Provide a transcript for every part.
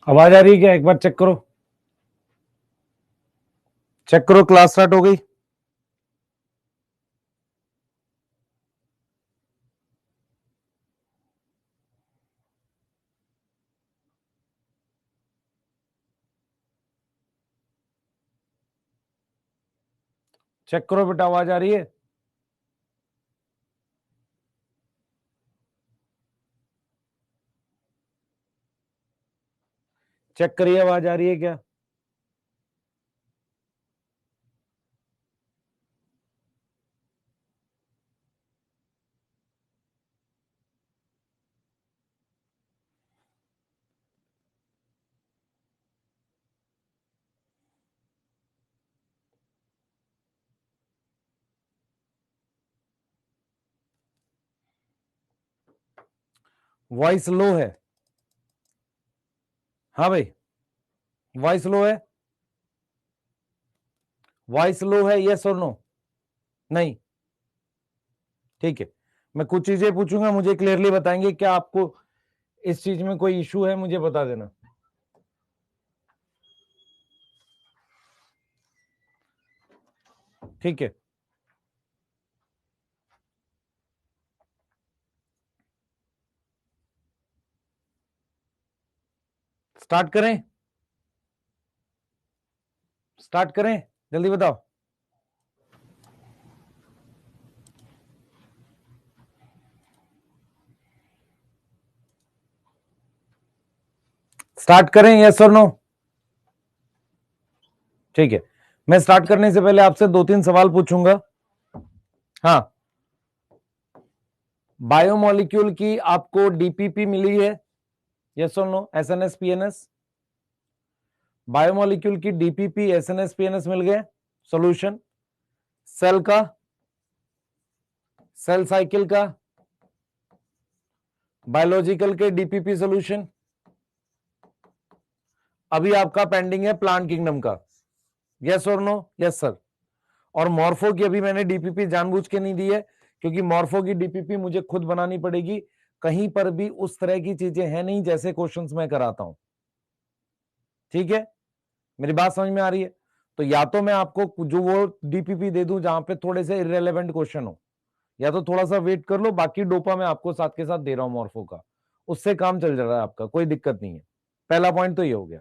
आवाज आ रही है क्या? एक बार चेक करो। चेक करो, क्लास स्टार्ट हो गई। चेक करो बेटा, आवाज आ रही है? चेक करिए, आवाज आ रही है क्या? वॉइस लो है? हाँ भाई, वॉइस लो है? वॉइस लो है, यस और नो? नहीं? ठीक है, मैं कुछ चीजें पूछूंगा, मुझे क्लियरली बताएंगे क्या आपको इस चीज में कोई इशू है, मुझे बता देना। ठीक है, स्टार्ट करें? स्टार्ट करें, जल्दी बताओ। स्टार्ट करें, यस और नो? ठीक है, मैं स्टार्ट करने से पहले आपसे दो तीन सवाल पूछूंगा। हाँ, बायोमोलिक्यूल की आपको डीपीपी मिली है? यस और नो? SNS PNS? बायोमोलिक्यूल की डीपीपी एसएनएस पीएनएस मिल गए। सॉल्यूशन सेल का, सेल साइकिल का, बायोलॉजिकल के डीपीपी सॉल्यूशन। अभी आपका पेंडिंग है प्लांट किंगडम का। यस और नो? Yes sir. और मॉर्फो की अभी मैंने डीपीपी जानबूझ के नहीं दी है, क्योंकि मॉर्फो की डीपीपी मुझे खुद बनानी पड़ेगी। कहीं पर भी उस तरह की चीजें हैं नहीं जैसे क्वेश्चंस मैं कराता हूं। ठीक है, मेरी बात समझ में आ रही है? तो या तो मैं आपको जो वो डीपीपी दे दूं जहां पे थोड़े से इररेलेवेंट क्वेश्चन हो, या तो थोड़ा सा वेट कर लो, बाकी डोपा मैं आपको साथ के साथ दे रहा हूं मॉर्फो का, उससे काम चल रहा है आपका, कोई दिक्कत नहीं है। पहला पॉइंट तो ये हो गया।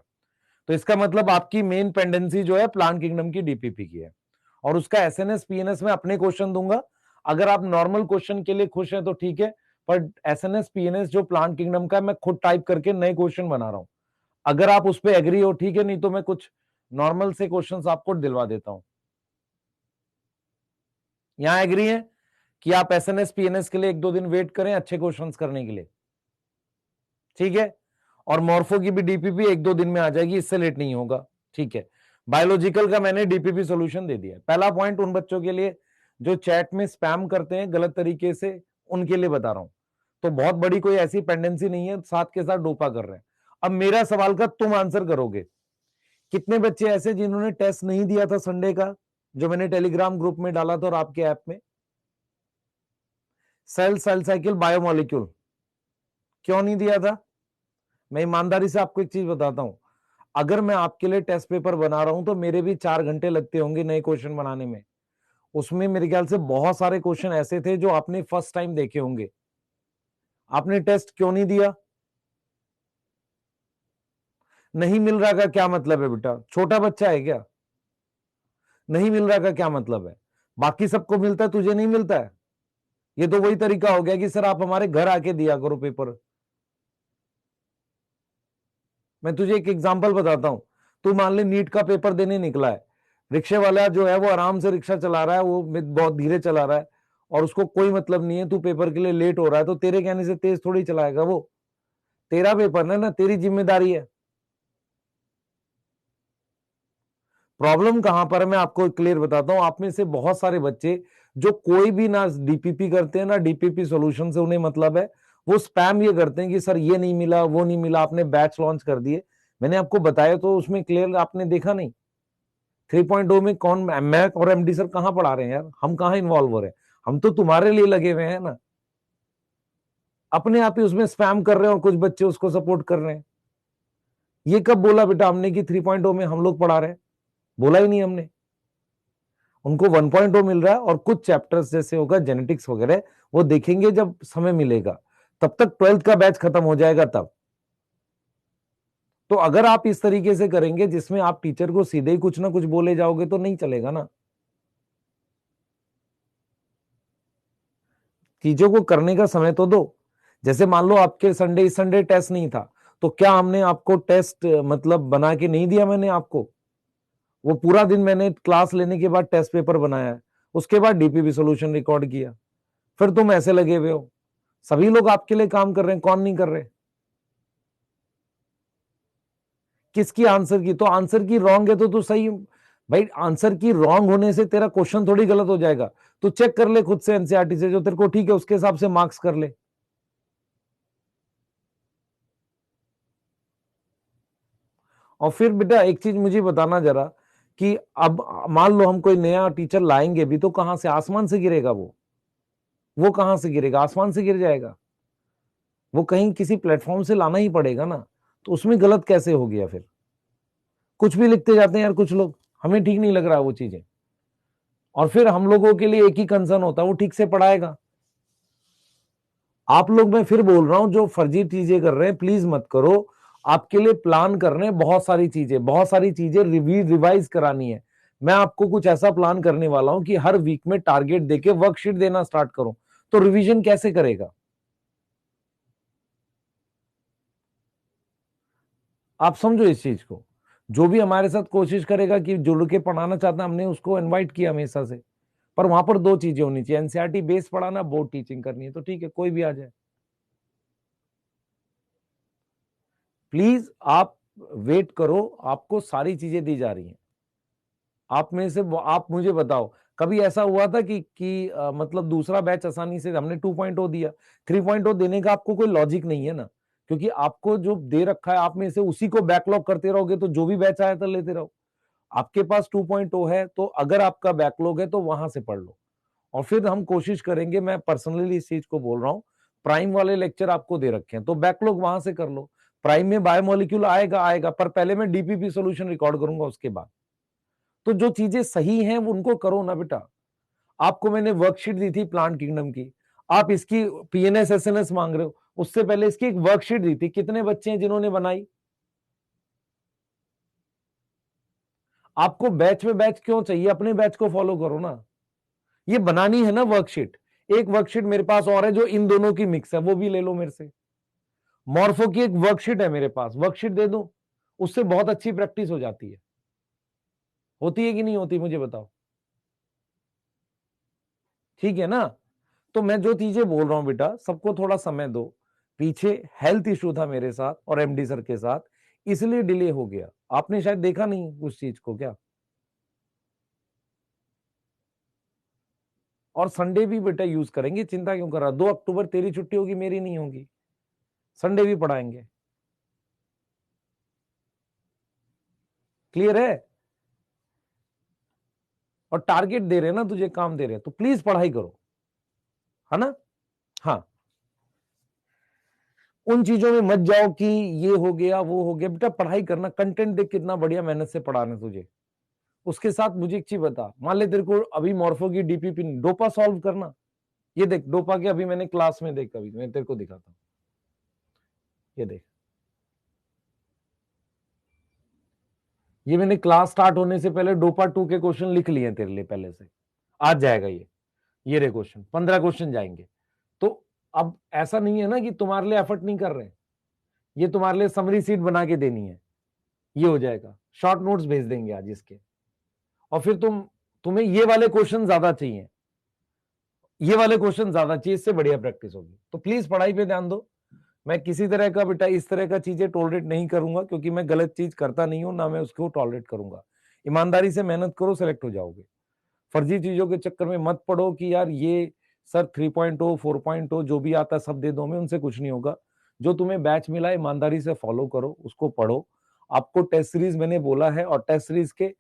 तो इसका मतलब आपकी मेन पेंडेंसी जो है प्लांट किंगडम की डीपीपी की है, और उसका एसएनएस पीएनएस में अपने क्वेश्चन दूंगा। अगर आप नॉर्मल क्वेश्चन के लिए खुश हैं तो ठीक है, पर एसएनएस पीएनएस जो प्लांट किंगडम का मैं खुद टाइप करके नए क्वेश्चन बना रहा हूं। अगर आप उस पर एग्री हो ठीक है, नहीं तो मैं कुछ नॉर्मल से क्वेश्चंस आपको दिलवा देता हूं। यहां एग्री है कि आप एसएनएस पीएनएस के लिए एक दो दिन वेट करें अच्छे क्वेश्चंस करने के लिए? ठीक है, और मॉर्फो की भी डीपीपी एक दो दिन में आ जाएगी, इससे लेट नहीं होगा। ठीक है, बायोलॉजिकल का मैंने डीपीपी सॉल्यूशन दे दिया। पहला पॉइंट उन बच्चों के लिए जो चैट में स्पैम करते हैं गलत तरीके से, उनके लिए बता रहा हूं। तो बहुत बड़ी कोई ऐसी पेंडेंसी नहीं है, साथ के साथ डोपा कर रहे हैं। अब मेरा सवाल का तुम आंसर करोगे। कितने बच्चे ऐसे जिन्होंने टेस्ट नहीं दिया था संडे का, जो मैंने टेलीग्राम ग्रुप में डाला था और आपके ऐप में? सेल, सेल साइकिल, बायोमोलिक्यूल, क्यों नहीं दिया था? मैं ईमानदारी से आपको एक चीज बताता हूं, अगर मैं आपके लिए टेस्ट पेपर बना रहा हूं तो मेरे भी 4 घंटे लगते होंगे नए क्वेश्चन बनाने में। उसमें मेरे ख्याल से बहुत सारे क्वेश्चन ऐसे थे जो आपने फर्स्ट टाइम देखे होंगे। आपने टेस्ट क्यों नहीं दिया? नहीं मिल रहा का क्या मतलब है बेटा? छोटा बच्चा है क्या? नहीं मिल रहा का क्या मतलब है? बाकी सबको मिलता है, तुझे नहीं मिलता है? ये तो वही तरीका हो गया कि सर आप हमारे घर आके दिया करो पेपर। मैं तुझे एक एग्जांपल बताता हूं। तू मान ले नीट का पेपर देने निकला है, रिक्शे वाला जो है वो आराम से रिक्शा चला रहा है, वो बहुत धीरे चला रहा है, और उसको कोई मतलब नहीं है तू पेपर के लिए लेट हो रहा है, तो तेरे कहने से तेज थोड़ी चलाएगा वो। तेरा पेपर है ना, तेरी जिम्मेदारी है। प्रॉब्लम कहां पर है मैं आपको क्लियर बताता हूं। आप में से बहुत सारे बच्चे जो कोई भी ना डीपीपी करते हैं ना डीपीपी सॉल्यूशन से उन्हें मतलब है, वो स्पैम ये करते हैं कि सर ये नहीं मिला वो नहीं मिला, आपने बैच लॉन्च कर दिए। मैंने आपको बताया तो उसमें क्लियर आपने देखा नहीं? 3.0 में कौन, मैं और एमडी सर कहां पढ़ा रहे हैं यार? हम कहां इन्वॉल्व हो रहे हैं? हम तो तुम्हारे लिए लगे हुए हैं ना। अपने आप ही उसमें स्पैम कर रहे हैं और कुछ बच्चे उसको सपोर्ट कर रहे हैं। ये कब बोला बेटा हमने कि 3.0 में हम लोग पढ़ा रहे हैं? बोला ही नहीं हमने। उनको 1.0 मिल रहा है और कुछ चैप्टर्स जैसे होगा जेनेटिक्स वगैरह वो देखेंगे जब समय मिलेगा, तब तक 12th का बैच खत्म हो जाएगा तब। तो अगर आप इस तरीके से करेंगे जिसमें आप टीचर को सीधे ही कुछ ना कुछ बोले जाओगे तो नहीं चलेगा ना। चीजों को करने का समय तो दो। जैसे मान लो आपके संडे टेस्ट नहीं था, तो क्या हमने आपको टेस्ट मतलब बना के नहीं दिया? मैंने आपको वो पूरा दिन मैंने क्लास लेने के बाद टेस्ट पेपर बनाया है, उसके बाद डीपीपी सॉल्यूशन रिकॉर्ड किया, फिर तुम ऐसे लगे हुए हो। सभी लोग आपके लिए काम कर रहे हैं, कौन नहीं कर रहे? किसकी आंसर की? तो आंसर की रॉन्ग है तो तू सही। भाई आंसर की रॉन्ग होने से तेरा क्वेश्चन थोड़ी गलत हो जाएगा। तू चेक कर ले खुद से एनसीईआरटी से, जो तेरे को ठीक है उसके हिसाब से मार्क्स कर ले। और फिर बेटा एक चीज मुझे बताना जरा कि अब मान लो हम कोई नया टीचर लाएंगे भी तो कहां से? आसमान से गिरेगा वो कहां से गिरेगा? आसमान से गिर जाएगा? वो कहीं किसी प्लेटफॉर्म से लाना ही पड़ेगा ना। तो उसमें गलत कैसे हो गया? फिर कुछ भी लिखते जाते हैं यार कुछ लोग, हमें ठीक नहीं लग रहा वो चीजें। और फिर हम लोगों के लिए एक ही कंसर्न होता है, वो ठीक से पढ़ाएगा। आप लोग, मैं फिर बोल रहा हूं, जो फर्जी चीजें कर रहे हैं प्लीज मत करो। आपके लिए प्लान कर रहे हैं बहुत सारी चीजें रिवाइज करानी है। मैं आपको कुछ ऐसा प्लान करने वाला हूं कि हर वीक में टारगेट देके वर्कशीट देना स्टार्ट करूं। तो रिवीजन कैसे करेगा? आप समझो इस चीज को। जो भी हमारे साथ कोशिश करेगा कि जुड़ के पढ़ाना चाहता है, हमने उसको इनवाइट किया हमेशा से। पर वहां पर दो चीजें होनी चाहिए, एनसीईआरटी बेस पढ़ाना, बोर्ड टीचिंग करनी है, तो ठीक है कोई भी आ जाए। प्लीज आप वेट करो, आपको सारी चीजें दी जा रही हैं। आप में से आप मुझे बताओ, कभी ऐसा हुआ था कि मतलब दूसरा बैच आसानी से हमने 2.0 दिया? 3.0 देने का आपको कोई लॉजिक नहीं है ना, क्योंकि आपको जो दे रखा है आप में से उसी को बैकलॉग करते रहोगे तो जो भी बैच आया था लेते रहो। आपके पास 2.0 है तो अगर आपका बैकलॉग है तो वहां से पढ़ लो। और फिर हम कोशिश करेंगे, मैं पर्सनली इस चीज को बोल रहा हूँ, प्राइम वाले लेक्चर आपको दे रखे हैं तो बैकलॉग वहां से कर लो। प्राइम में बायोमोलिक्यूल आएगा आएगा, पर पहले मैं डीपीपी सॉल्यूशन रिकॉर्ड करूंगा उसके बाद। तो जो चीजें सही हैं वो उनको करो ना बेटा। आपको मैंने वर्कशीट दी थी प्लांट किंगडम की, आप इसकी पीएनएस एसएनएस मांग रहे हो। उससे पहले इसकी एक वर्कशीट दी थी, कितने बच्चे हैं जिन्होंने बनाई? आपको बैच में बैच क्यों चाहिए? अपने बैच को फॉलो करो ना। ये बनानी है ना वर्कशीट। एक वर्कशीट मेरे पास और है जो इन दोनों की मिक्स है, वो भी ले लो मेरे से। मॉर्फो की एक वर्कशीट है मेरे पास, वर्कशीट दे दूं? उससे बहुत अच्छी प्रैक्टिस हो जाती है। होती है कि नहीं होती मुझे बताओ। ठीक है ना? तो मैं जो चीजें बोल रहा हूं बेटा, सबको थोड़ा समय दो। पीछे हेल्थ इशू था मेरे साथ और एमडी सर के साथ, इसलिए डिले हो गया। आपने शायद देखा नहीं उस चीज को क्या। और संडे भी बेटा यूज करेंगे, चिंता क्यों कर रहा? 2 अक्टूबर तेरी छुट्टी होगी, मेरी नहीं होगी। संडे भी पढ़ाएंगे। क्लियर है? और टारगेट दे रहे हैं ना तुझे, काम दे रहे हैं तो प्लीज पढ़ाई करो, है ना? हाँ, उन चीजों में मत जाओ कि ये हो गया वो हो गया। बेटा पढ़ाई करना, कंटेंट देख कितना बढ़िया मेहनत से पढ़ा रहे तुझे। उसके साथ मुझे एक चीज बता, मान ले तेरे को अभी मॉर्फो की डीपीपी डोपा सॉल्व करना। ये देख डोपा के अभी मैंने क्लास में देख, अभी मैं तेरे को दिखाता हूँ। ये देख, ये मैंने क्लास स्टार्ट होने से पहले डोपा 2 के क्वेश्चन लिख लिए हैं तेरे लिए पहले से। आज जाएगा ये रे क्वेश्चन, 15 क्वेश्चन जाएंगे। तो अब ऐसा नहीं है ना कि तुम्हारे लिए एफर्ट नहीं कर रहे हैं, ये तुम्हारे लिए समरी सीट बना के देनी है। ये हो जाएगा, शॉर्ट नोट्स भेज देंगे आज इसके। और फिर तुम्हें ये वाले क्वेश्चन ज्यादा चाहिए, ये वाले क्वेश्चन ज्यादा चाहिए, इससे बढ़िया प्रैक्टिस होगी। तो प्लीज पढ़ाई पे ध्यान दो। मैं किसी तरह का बेटा इस तरह का चीजें टॉलरेट नहीं करूंगा, क्योंकि मैं गलत चीज करता नहीं हूं ना, मैं उसको टॉलरेट करूंगा। ईमानदारी से मेहनत करो, सेलेक्ट हो जाओगे। फर्जी चीजों के चक्कर में मत पड़ो कि यार ये सर 3.0 4.0 जो भी आता है सब दे दो, में उनसे कुछ नहीं होगा। जो तुम्हें बैच मिला है ईमानदारी से फॉलो करो, उसको पढ़ो। आपको टेस्ट सीरीज मैंने बोला है, और टेस्ट सीरीज के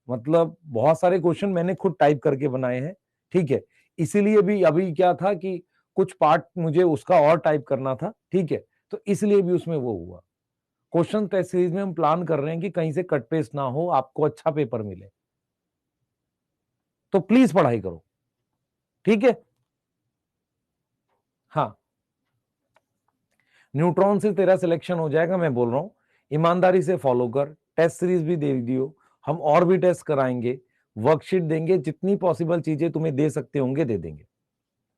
मतलब बहुत सारे क्वेश्चन मैंने खुद टाइप करके बनाए हैं। ठीक है, इसीलिए भी अभी क्या था कि कुछ पार्ट मुझे उसका और टाइप करना था। ठीक है, तो इसलिए भी उसमें वो हुआ। क्वेश्चन टेस्ट सीरीज में हम प्लान कर रहे हैं कि कहीं से कट पेस्ट ना हो, आपको अच्छा पेपर मिले, तो प्लीज पढ़ाई करो, ठीक है। हाँ, न्यूट्रॉन से तेरा सिलेक्शन हो जाएगा, मैं बोल रहा हूं, ईमानदारी से फॉलो कर, टेस्ट सीरीज भी दे दियो, हम और भी टेस्ट कराएंगे, वर्कशीट देंगे, जितनी पॉसिबल चीजें तुम्हें दे सकते होंगे दे देंगे।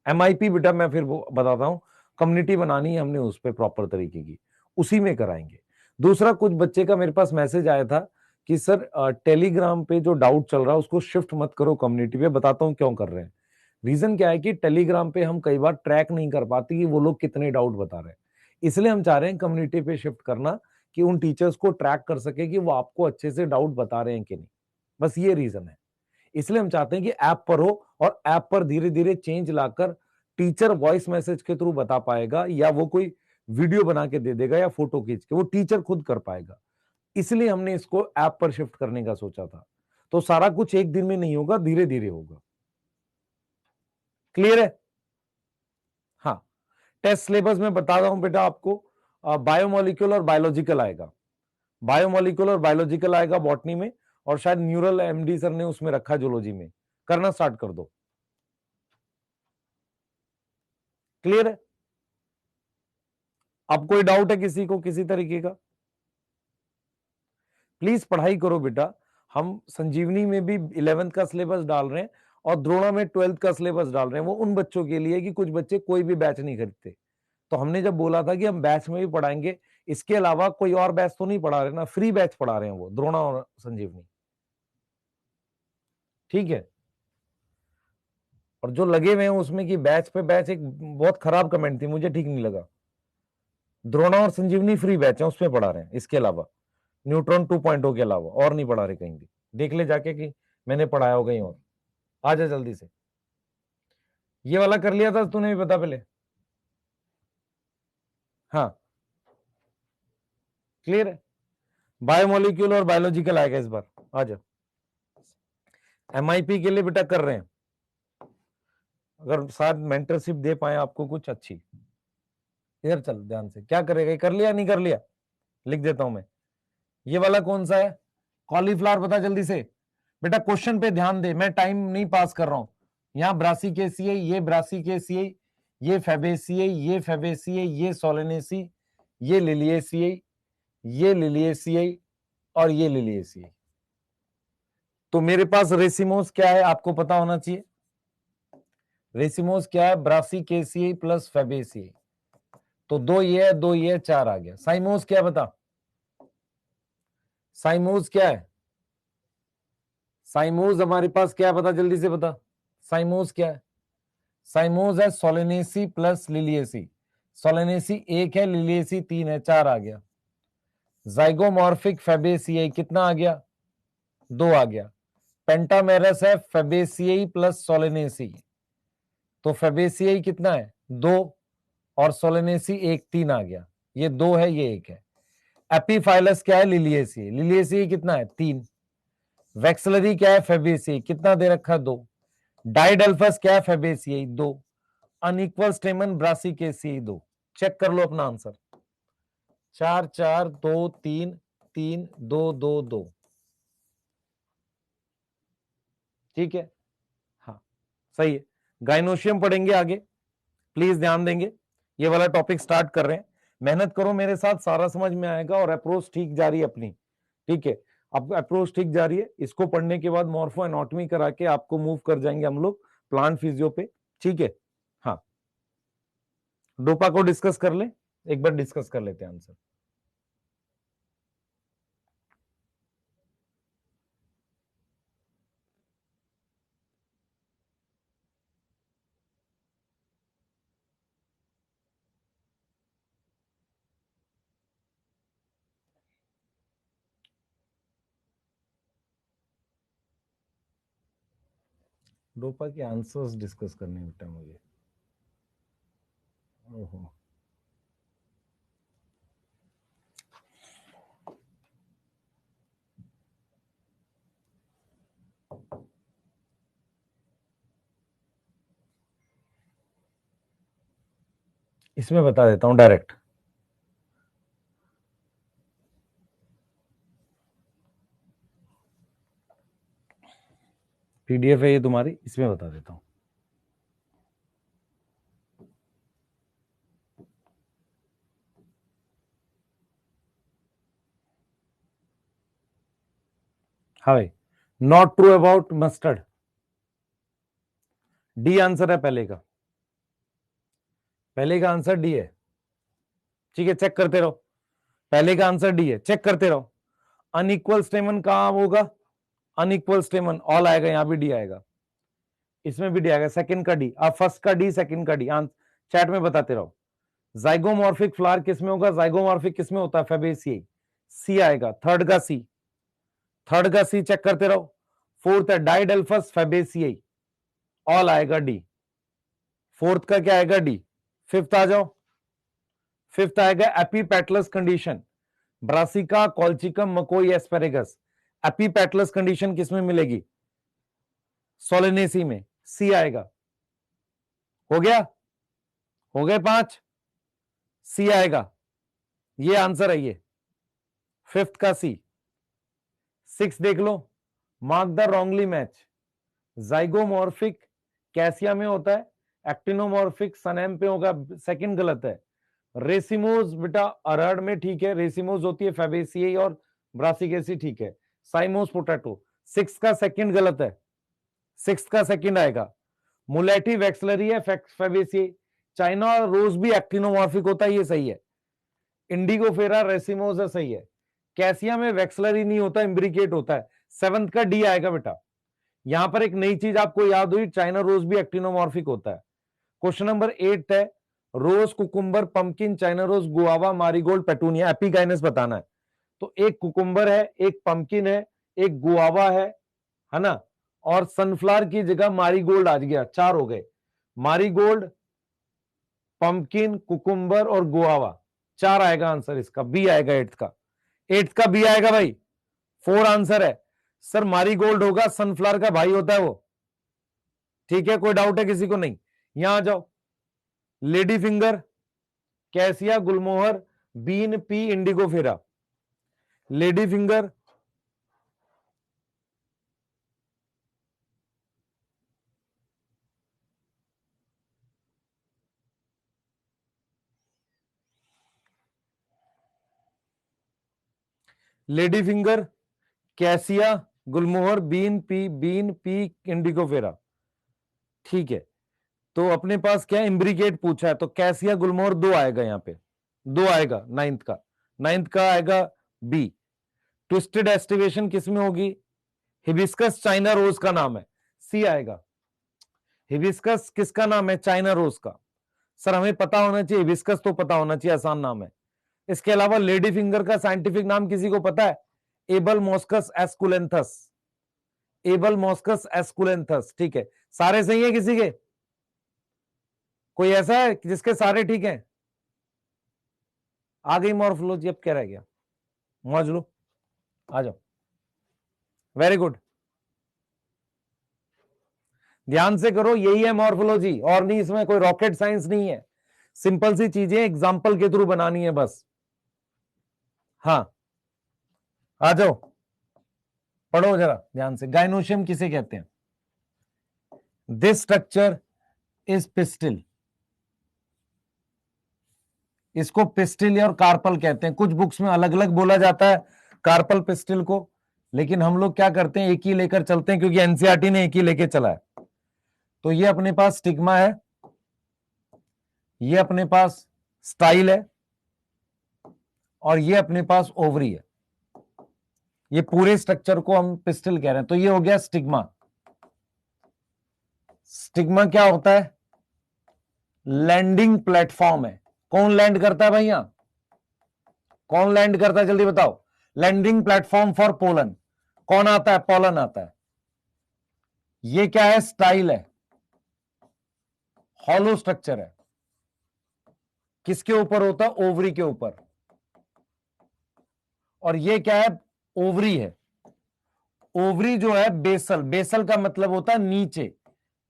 एमआईपी बेटा मैं फिर वो बताता हूं, कम्युनिटी बनानी है हमने उस पर प्रॉपर तरीके की, उसी में कराएंगे। दूसरा, कुछ बच्चे का मेरे पास मैसेज आया था कि सर टेलीग्राम पे जो डाउट चल रहा है उसको शिफ्ट मत करो कम्युनिटी पे, बताता हूं क्यों कर रहे हैं। रीजन क्या है कि टेलीग्राम पे हम कई बार ट्रैक नहीं कर पाते कि वो लोग कितने डाउट बता रहे हैं, इसलिए हम चाह रहे हैं कम्युनिटी पे शिफ्ट करना, कि उन टीचर्स को ट्रैक कर सके कि वो आपको अच्छे से डाउट बता रहे हैं कि नहीं, बस ये रीजन है। इसलिए हम चाहते हैं कि ऐप पर हो, और ऐप पर धीरे धीरे चेंज लाकर टीचर वॉइस मैसेज के थ्रू बता पाएगा, या वो कोई वीडियो बना के दे देगा या फोटो खींच के, वो टीचर खुद कर पाएगा। इसलिए हमने इसको ऐप पर शिफ्ट करने का सोचा था। तो सारा कुछ एक दिन में नहीं होगा, धीरे धीरे होगा। क्लियर है? हाँ, टेस्ट सिलेबस में बता रहा हूं बेटा आपको, बायोमोलिक्यूल और बायोलॉजिकल आएगा, बायोमोलिक्यूल और बायोलॉजिकल आएगा बॉटनी में, और शायद न्यूरल एमडी सर ने उसमें रखा जूलॉजी में, करना स्टार्ट कर दो। क्लियर है? अब कोई डाउट है किसी को किसी तरीके का? प्लीज पढ़ाई करो बेटा, हम संजीवनी में भी 11th का सिलेबस डाल रहे हैं, और द्रोणा में 12th का सिलेबस डाल रहे हैं। वो उन बच्चों के लिए कि कुछ बच्चे कोई भी बैच नहीं खरीदते, तो हमने जब बोला था कि हम बैच में भी पढ़ाएंगे, इसके अलावा कोई और बैच तो नहीं पढ़ा रहे ना, फ्री बैच पढ़ा रहे हैं वो द्रोणा और संजीवनी, ठीक है। और जो लगे हुए हैं उसमें कि बैच पे बैच, एक बहुत खराब कमेंट थी, मुझे ठीक नहीं लगा। द्रोणा और संजीवनी फ्री बैच है, उसमें पढ़ा रहे हैं, इसके अलावा न्यूट्रॉन 2.0 के अलावा और नहीं पढ़ा रहे कहीं भी, देख ले जाके कि मैंने पढ़ाया हो कहीं और। आ जा जल्दी से, ये वाला कर लिया था तूने भी, बता पहले। हाँ, क्लियर है? बायोमोलिक्यूल और बायोलॉजिकल आएगा इस बार, आ जा। एमआईपी के लिए बेटा कर रहे हैं, अगर साथ मेंटरशिप दे पाए आपको कुछ अच्छी। इधर चल ध्यान से, क्या करेगा, कर लिया नहीं कर लिया, लिख देता हूं मैं। ये वाला कौन सा है? कॉलीफ्लावर, बता जल्दी से बेटा, क्वेश्चन पे ध्यान दे, मैं टाइम नहीं पास कर रहा हूं। यहाँ ब्रासिकेसिए, ये ब्रासिकेसिए, ये फेबेसिए, ये फेबेसिए, ये सोलेनेसी, ये लिलिएसिए, ये लिलिएसिए, और ये लिलिएसिए। तो मेरे पास रेसिमोस क्या है आपको पता होना चाहिए। रेसिमोस क्या है? ब्रासिकेसिए प्लस फेबेसिए, तो दो ये है, दो ये है, चार आ गया। साइमोस क्या बता, साइमोस क्या है? साइमोस हमारे पास क्या बता जल्दी से बता, साइमोस क्या है? साइमोस है सोलेनेसी प्लस लिलिएसी, सोलेनेसी एक है, लिलिएसी तीन है, चार आ गया। जाइगोमॉर्फिक फेबेसियाई कितना आ गया? दो आ गया। पेंटामेरस है फेबेसियाई प्लस सोलेनेसी, तो फेबेसियाई कितना है? दो, और सोलेनेसी एक, तीन आ गया। ये दो है, ये एक है। एपीफाइलस क्या है? लिलिएसी, लिलिएसी कितना है? तीन। वैक्सलरी क्या है? फेबेसियाई, कितना दे रखा? दो। डाइडल्फस क्या है? फेबेसियाई, दो। अनइक्वल स्टेमन ब्रासिकेसी, दो। चेक कर लो अपना आंसर, चार चार दो तीन, तीन दो दो दो, ठीक है। हाँ, सही है। गाइनोशियम पढ़ेंगे आगे, प्लीज ध्यान देंगे, ये वाला टॉपिक स्टार्ट कर रहे हैं, मेहनत करो मेरे साथ, सारा समझ में आएगा। और अप्रोच ठीक जा रही है अपनी, ठीक है। अब अप्रोच ठीक जा रही है, इसको पढ़ने के बाद मॉर्फो एनाटॉमी करा के आपको मूव कर जाएंगे हम लोग प्लांट फिजियो पे, ठीक है। हाँ, डोपा को डिस्कस कर ले, एक बार डिस्कस कर लेते हैं आंसर। डोपा के आंसर्स डिस्कस करने बेटा मुझे, ओहो। इसमें बता देता हूं डायरेक्ट, पीडीएफ है ये तुम्हारी, इसमें बता देता हूं। हाँ भाई, not true about mustard, D answer है पहले का, पहले का आंसर डी है। ठीक है, चेक करते रहो, पहले का आंसर डी है, चेक करते रहो। अनइक्वल स्टेमन कहां होगा, अनइक्वल स्टेमन ऑल आएगा, यहां भी डी आएगा, इसमें भी डी आएगा, सेकंड का डी, अब फर्स्ट का डी सेकंड का डी, चैट में बताते रहो। जाइगोमॉर्फिक फ्लावर किसमें होगा, जाइगोमॉर्फिक किसमें होता है, फेबेसियाई, सी आएगा। थर्ड का सी, थर्ड का सी चेक करते रहो। फोर्थ है डाइडेल्फस फेबेसियाई, ऑल आएगा डी, फोर्थ का क्या आएगा डी। फिफ्थ आ जाओ, फिफ्थ आएगा एपीपेटलस कंडीशन, ब्रासिका कॉल्चिकम मकोई एस्पेरेगस, एपीपेटलस कंडीशन किसमें मिलेगी, सोलेनेसी में, सी आएगा। हो गया, हो गए 5, सी आएगा, ये आंसर है ये, फिफ्थ का सी। सिक्स देख लो, mark the wrongly match, zygomorphic Cassia में होता है, एक्टिनोमॉर्फिक सनेम पे होगा, सेकंड गलत है। रेसिमोज बेटा अरहर में ठीक है, रेसिमोज होती है फेबेसियाई और ब्रासिकेसी ठीक है। साइमोस पोटैटो, सिक्स का सेकंड गलत है, सिक्स का सेकंड आएगा। मुलेटी वैक्सलरी है फेबेसियाई, चाइना रोज भी एक्टिनोमॉर्फिक होता है, ये सही है। इंडिगोफेरा रेसिमोज है, सही है। कैसिया में वैक्सलरी नहीं होता, इम्ब्रिकेट होता है, सेवंथ का डी आएगा बेटा। यहां पर एक नई चीज आपको याद हुई, चाइना रोज भी एक्टिनोमॉर्फिक होता है। क्वेश्चन नंबर 8 है, rose, cucumber, pumpkin, China rose, guava, marigold, petunia, epigynous बताना है। तो एक कुकुम्बर है, एक पंपकिन है, एक गुआवा है ना, और सनफ्लावर की जगह मारीगोल्ड आ गया, 4 हो गए। मारीगोल्ड, पंपकिन, कुकुम्बर और गुआवा, 4 आएगा आंसर इसका, बी आएगा एट्थ का, एट्थ का बी आएगा भाई, 4 आंसर है। सर मारीगोल्ड होगा, सनफ्लावर का भाई होता है वो, ठीक है, कोई डाउट है किसी को, नहीं। यहां आ जाओ, lady finger, cassia, gulmohar, bean, pea, indigofera. Lady finger, lady finger, cassia, gulmohar, bean pea, indigofera, ठीक है। तो अपने पास क्या इम्ब्रिकेट पूछा है, तो कैसिया गुलमोहर 2 आएगा, यहां पे 2 आएगा नाइन्थ का, नाइन्थ का आएगा बी। ट्विस्टेड एस्टिवेशन किसमें होगी, हिबिस्कस चाइना रोज का नाम है, सी आएगा। हिबिस्कस किसका नाम है, चाइना रोज का। सर हमें पता होना चाहिए, हिबिस्कस तो पता होना चाहिए, आसान नाम है। इसके अलावा लेडी फिंगर का साइंटिफिक नाम किसी को पता है, एबल मॉस्कस एस्कुलेंथस, एबल मॉस्कस एस्कुलेंथस, ठीक है। सारे सही है किसी के, कोई ऐसा है जिसके सारे ठीक हैं। आ गई मॉर्फोलॉजी, अब क्या रह गया, मौज लो, आ जाओ, वेरी गुड, ध्यान से करो, यही है मॉर्फोलॉजी, और नहीं, इसमें कोई रॉकेट साइंस नहीं है, सिंपल सी चीजें एग्जांपल के थ्रू बनानी है बस। हाँ आ जाओ, पढ़ो जरा ध्यान से, गाइनोशियम किसे कहते हैं, दिस स्ट्रक्चर इज पिस्टिल, इसको पिस्टिल और कार्पल कहते हैं, कुछ बुक्स में अलग अलग बोला जाता है कार्पल पिस्टिल को, लेकिन हम लोग क्या करते हैं, एक ही लेकर चलते हैं, क्योंकि एनसीईआरटी ने एक ही लेके चला है। तो ये अपने पास स्टिग्मा है, ये अपने पास स्टाइल है, और ये अपने पास ओवरी है, ये पूरे स्ट्रक्चर को हम पिस्टिल कह रहे हैं। तो ये हो गया स्टिग्मा। स्टिग्मा क्या होता है, लैंडिंग प्लेटफॉर्म है। कौन लैंड करता है भैया, कौन लैंड करता है, जल्दी बताओ, लैंडिंग प्लेटफॉर्म फॉर पोलन, कौन आता है, पोलन आता है। ये क्या है, स्टाइल है, हॉलो स्ट्रक्चर है, किसके ऊपर होता है, ओवरी के ऊपर। और ये क्या है, ओवरी है। ओवरी जो है बेसल, बेसल का मतलब होता है नीचे,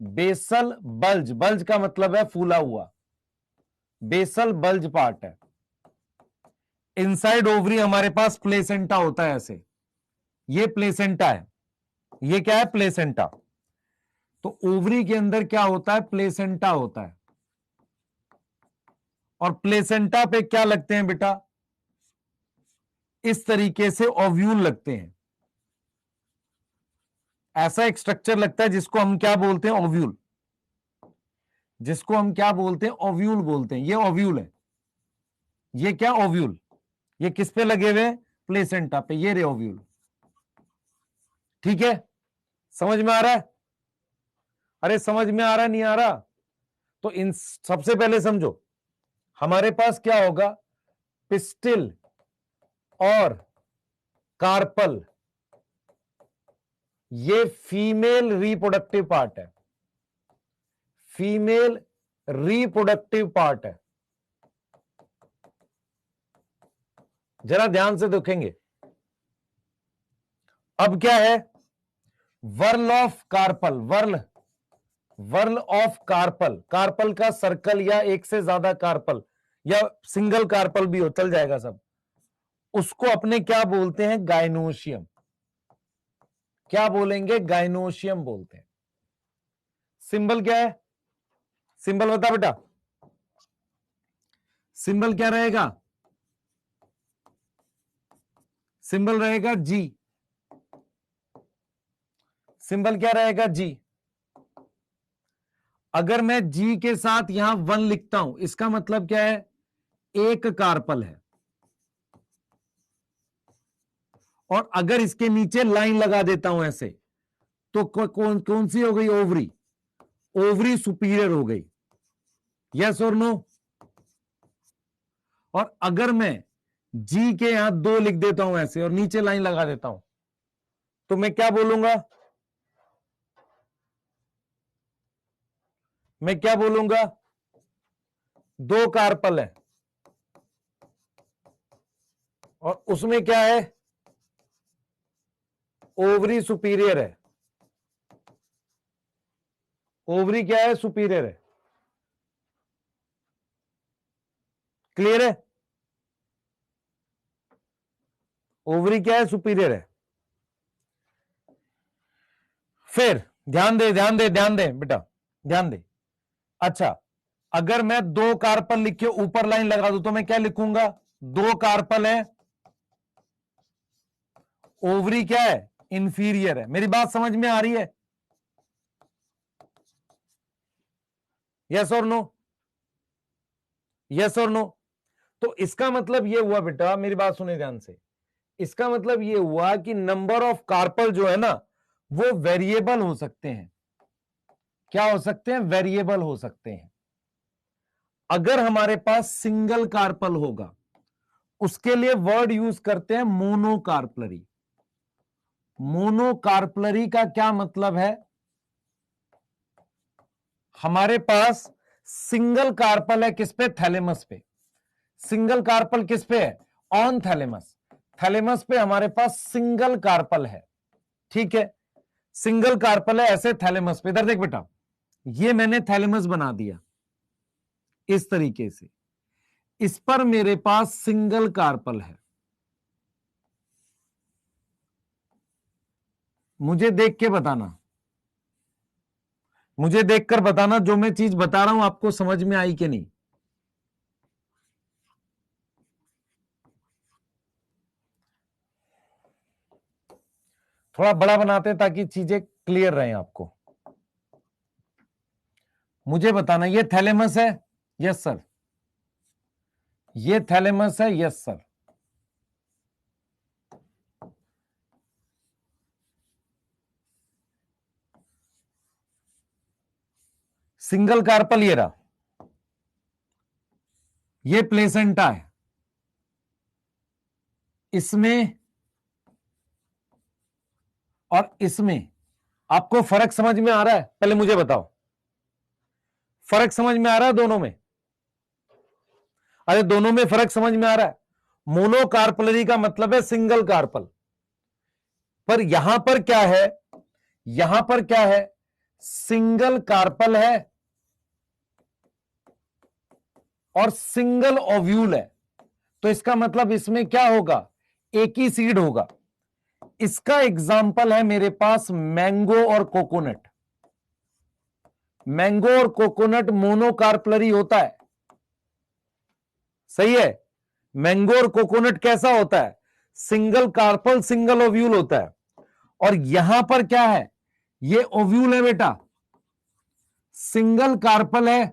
बेसल बल्ज, बल्ज का मतलब है फूला हुआ, बेसल बल्ज पार्ट है। इनसाइड ओवरी हमारे पास प्लेसेंटा होता है ऐसे, ये प्लेसेंटा है, ये क्या है, प्लेसेंटा। तो ओवरी के अंदर क्या होता है, प्लेसेंटा होता है, और प्लेसेंटा पे क्या लगते हैं बेटा, इस तरीके से ओव्यूल लगते हैं। ऐसा एक स्ट्रक्चर लगता है जिसको हम क्या बोलते हैं, ओव्यूल, जिसको हम क्या बोलते हैं, ओव्यूल बोलते हैं। ये ओव्यूल है, ये क्या ओव्यूल, ये किस पे लगे हुए हैं, प्लेसेंटा पे, ये रे ओव्यूल। ठीक है, समझ में आ रहा है, अरे समझ में आ रहा नहीं आ रहा, तो इन सबसे पहले समझो, हमारे पास क्या होगा, पिस्टिल और कार्पल, ये फीमेल रिप्रोडक्टिव पार्ट है, फीमेल रिप्रोडक्टिव पार्ट है। जरा ध्यान से देखेंगे, अब क्या है, whorl of carpel, whorl of carpel, carpel का सर्कल या एक से ज्यादा कार्पल या सिंगल कार्पल भी हो, चल जाएगा सब, उसको अपने क्या बोलते हैं, गाइनोशियम। क्या बोलेंगे, गाइनोशियम बोलते हैं। सिंबल क्या है, सिंबल बता बेटा, सिंबल क्या रहेगा, सिंबल रहेगा जी, सिंबल क्या रहेगा, जी। अगर मैं जी के साथ यहां 1 लिखता हूं, इसका मतलब क्या है, एक कार्पल है, और अगर इसके नीचे लाइन लगा देता हूं ऐसे, तो कौन कौन सी हो गई, ओवरी, ओवरी सुपीरियर हो गई, यस और नो। और अगर मैं जी के यहां 2 लिख देता हूं ऐसे और नीचे लाइन लगा देता हूं, तो मैं क्या बोलूंगा, मैं क्या बोलूंगा, 2 कार्पल है, और उसमें क्या है, ओवरी सुपीरियर है, ओवरी क्या है, सुपीरियर है। क्लियर है, ओवरी क्या है, सुपीरियर है। फिर ध्यान दे, ध्यान दे, ध्यान दे बेटा, ध्यान दे। अच्छा, अगर मैं 2 कार्पल लिख के ऊपर लाइन लगा दूं, तो मैं क्या लिखूंगा, 2 कार्पल है, ओवरी क्या है, इंफीरियर है। मेरी बात समझ में आ रही है, यस और नो, यस और नो। तो इसका मतलब यह हुआ बेटा, मेरी बात सुने ध्यान से, इसका मतलब यह हुआ कि नंबर ऑफ कार्पल जो है ना, वो वेरिएबल हो सकते हैं। क्या हो सकते हैं, वेरिएबल हो सकते हैं। अगर हमारे पास सिंगल कार्पल होगा, उसके लिए वर्ड यूज करते हैं मोनोकार्पलरी। मोनोकार्पलरी का क्या मतलब है, हमारे पास सिंगल कार्पल है किस पे, थैलेमस पे। सिंगल कार्पल किस पे है, ऑन थैलेमस, थैलेमस पे हमारे पास सिंगल कार्पल है। ठीक है, सिंगल कार्पल है ऐसे थैलेमस पे। इधर देख बेटा, ये मैंने थैलेमस बना दिया इस तरीके से, इस पर मेरे पास सिंगल कार्पल है। मुझे देख के बताना, मुझे देखकर बताना जो मैं चीज बता रहा हूं आपको समझ में आई कि नहीं। थोड़ा बड़ा बनाते हैं ताकि चीजें क्लियर रहें आपको। मुझे बताना, ये थैलेमस है, यस सर, ये थैलेमस है, यस सर। सिंगल कार्पल ये रहा, ये प्लेसेंटा है, इसमें और इसमें आपको फर्क समझ में आ रहा है, पहले मुझे बताओ, फर्क समझ में आ रहा है दोनों में, अरे दोनों में फर्क समझ में आ रहा है। मोनोकार्पलरी का मतलब है सिंगल कार्पल, पर यहां पर क्या है, यहां पर क्या है, सिंगल कार्पल है और सिंगल ओव्यूल है। तो इसका मतलब इसमें क्या होगा, एक ही सीड होगा। इसका एग्जाम्पल है मेरे पास मैंगो और कोकोनट। मैंगो और कोकोनट मोनोकार्पलरी होता है, सही है। मैंगो और कोकोनट कैसा होता है, सिंगल कार्पल सिंगल ओव्यूल होता है। और यहां पर क्या है, ये ओव्यूल है बेटा, सिंगल कार्पल है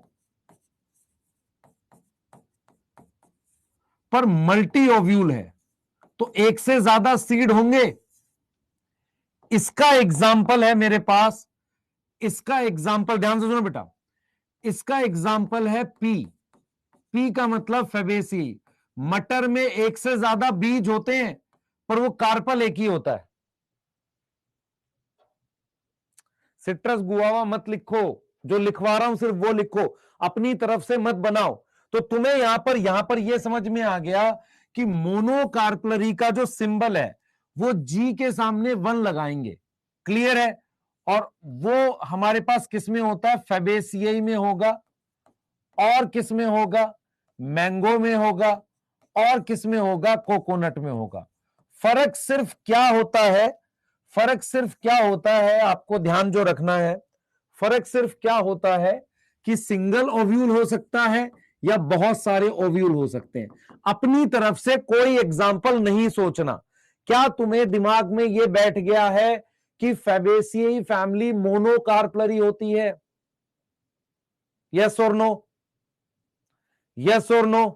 पर मल्टी ओव्यूल है, तो एक से ज्यादा सीड होंगे। इसका एग्जाम्पल है मेरे पास, इसका एग्जाम्पल ध्यान से सुनो बेटा, इसका एग्जाम्पल है पी। पी का मतलब फेबेसी। मटर में एक से ज्यादा बीज होते हैं पर वो कार्पल एक ही होता है। सिट्रस गुआवा मत लिखो, जो लिखवा रहा हूं सिर्फ वो लिखो, अपनी तरफ से मत बनाओ। तो तुम्हें यहां पर यह समझ में आ गया कि मोनोकार्पलरी का जो सिंबल है वो जी के सामने 1 लगाएंगे, क्लियर है। और वो हमारे पास किस में होता है, फेबेसियाई में होगा, और किस में होगा, मैंगो में होगा, और किस में होगा, कोकोनट में होगा। फर्क सिर्फ क्या होता है, फर्क सिर्फ क्या होता है, आपको ध्यान जो रखना है, फर्क सिर्फ क्या होता है कि सिंगल ओव्यूल हो सकता है या बहुत सारे ओव्यूल हो सकते हैं। अपनी तरफ से कोई एग्जाम्पल नहीं सोचना। क्या तुम्हें दिमाग में यह बैठ गया है कि फैबेसियाई फैमिली मोनोकार्पलरी होती है? यस और नो, यस और नो।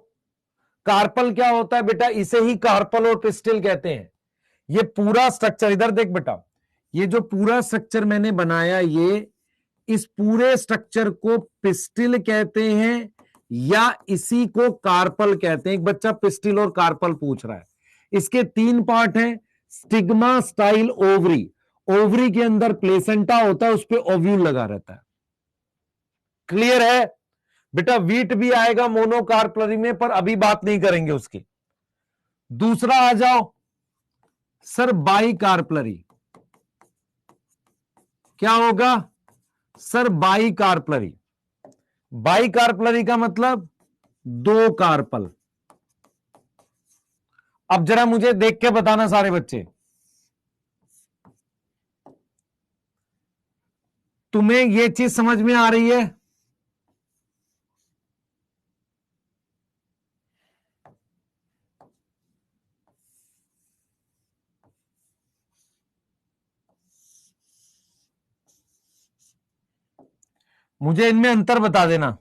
कार्पल क्या होता है बेटा, इसे ही कार्पल और पिस्टिल कहते हैं। ये पूरा स्ट्रक्चर इधर देख बेटा, ये जो पूरा स्ट्रक्चर मैंने बनाया, ये इस पूरे स्ट्रक्चर को पिस्टिल कहते हैं या इसी को कार्पल कहते हैं। एक बच्चा पिस्टिल और कार्पल पूछ रहा है। इसके 3 पार्ट हैं, स्टिग्मा स्टाइल ओवरी, ओवरी के अंदर प्लेसेंटा होता है, उस पे ओव्यूल लगा रहता है, क्लियर है बेटा। वीट भी आएगा मोनोकार्पलरी में, पर अभी बात नहीं करेंगे उसकी। दूसरा आ जाओ सर, बाई कार्पलरी। क्या होगा sir, by carpellary. By carpellary का मतलब 2 कार्पल। अब जरा मुझे देख के बताना सारे बच्चे, तुम्हें यह चीज समझ में आ रही है? मुझे इनमें अंतर बता देना।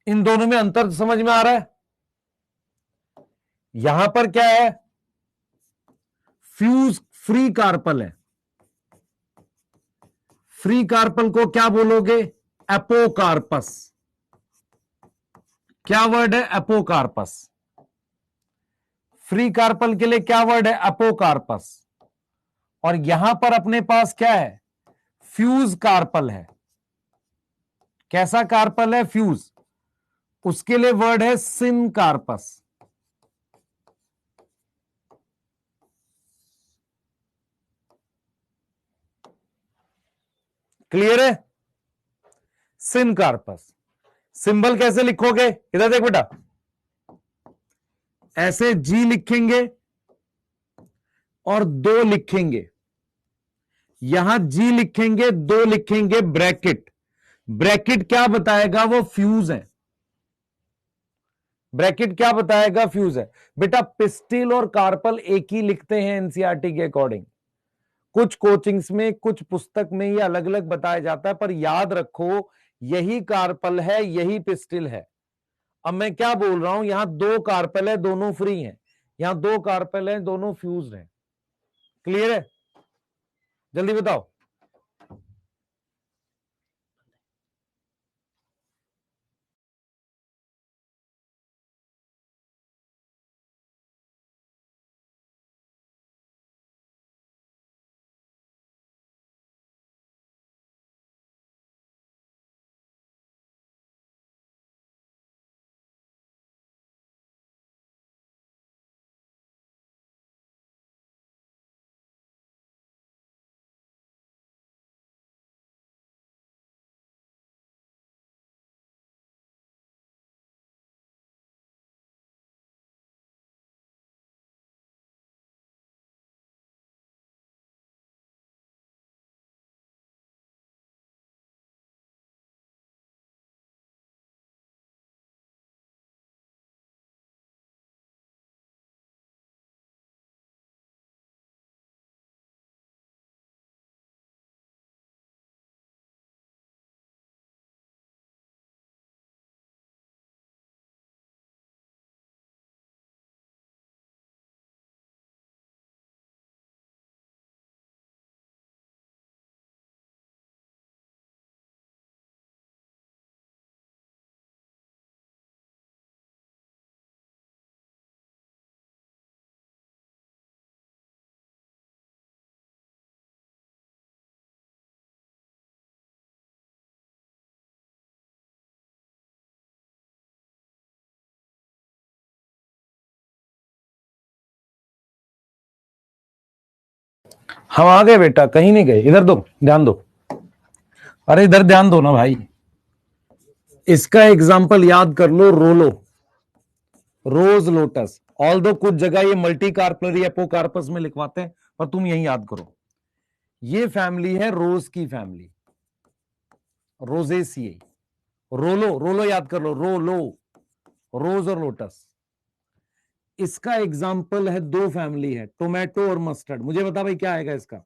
इन दोनों में अंतर समझ में आ रहा है? यहां पर क्या है, फ्यूज फ्री कार्पल है। फ्री कार्पल को क्या बोलोगे, एपोकार्पस। क्या वर्ड है, एपोकार्पस। फ्री कार्पल के लिए क्या वर्ड है, एपोकार्पस। और यहां पर अपने पास क्या है, फ्यूज कार्पल है। कैसा कार्पल है, फ्यूज। उसके लिए वर्ड है सिन कार्पस। क्लियर है, सिन कार्पस। सिंबल कैसे लिखोगे, इधर देख बेटा, ऐसे जी लिखेंगे और 2 लिखेंगे, यहां जी लिखेंगे, 2 लिखेंगे, ब्रैकेट। ब्रैकेट क्या बताएगा, वो फ्यूज है। ब्रैकेट क्या बताएगा, फ्यूज है। बेटा पिस्टिल और कार्पल एक ही लिखते हैं एनसीईआरटी के अकॉर्डिंग। कुछ कोचिंग्स में, कुछ पुस्तक में ये अलग अलग बताया जाता है, पर याद रखो यही कार्पल है, यही पिस्टिल है। अब मैं क्या बोल रहा हूं, यहां 2 कार्पल है, दोनों फ्री हैं, यहां 2 कार्पल है, दोनों फ्यूज हैं। क्लियर है, जल्दी बताओ। हम आ गए बेटा, कहीं नहीं गए, इधर दो, ध्यान दो, अरे इधर ध्यान दो ना भाई। इसका एग्जाम्पल याद कर लो, रोलो, रोज लोटस। ऑल दो कुछ जगह ये मल्टी कार्पलरी एपोकार्पस में लिखवाते हैं, पर तुम यही याद करो, ये फैमिली है रोज की फैमिली, रोजेसिए। रोलो, रोलो याद कर लो, रोलो, रोज और लोटस। इसका एग्जाम्पल है, दो फैमिली है, टोमेटो और मस्टर्ड। मुझे बता भाई क्या आएगा इसका,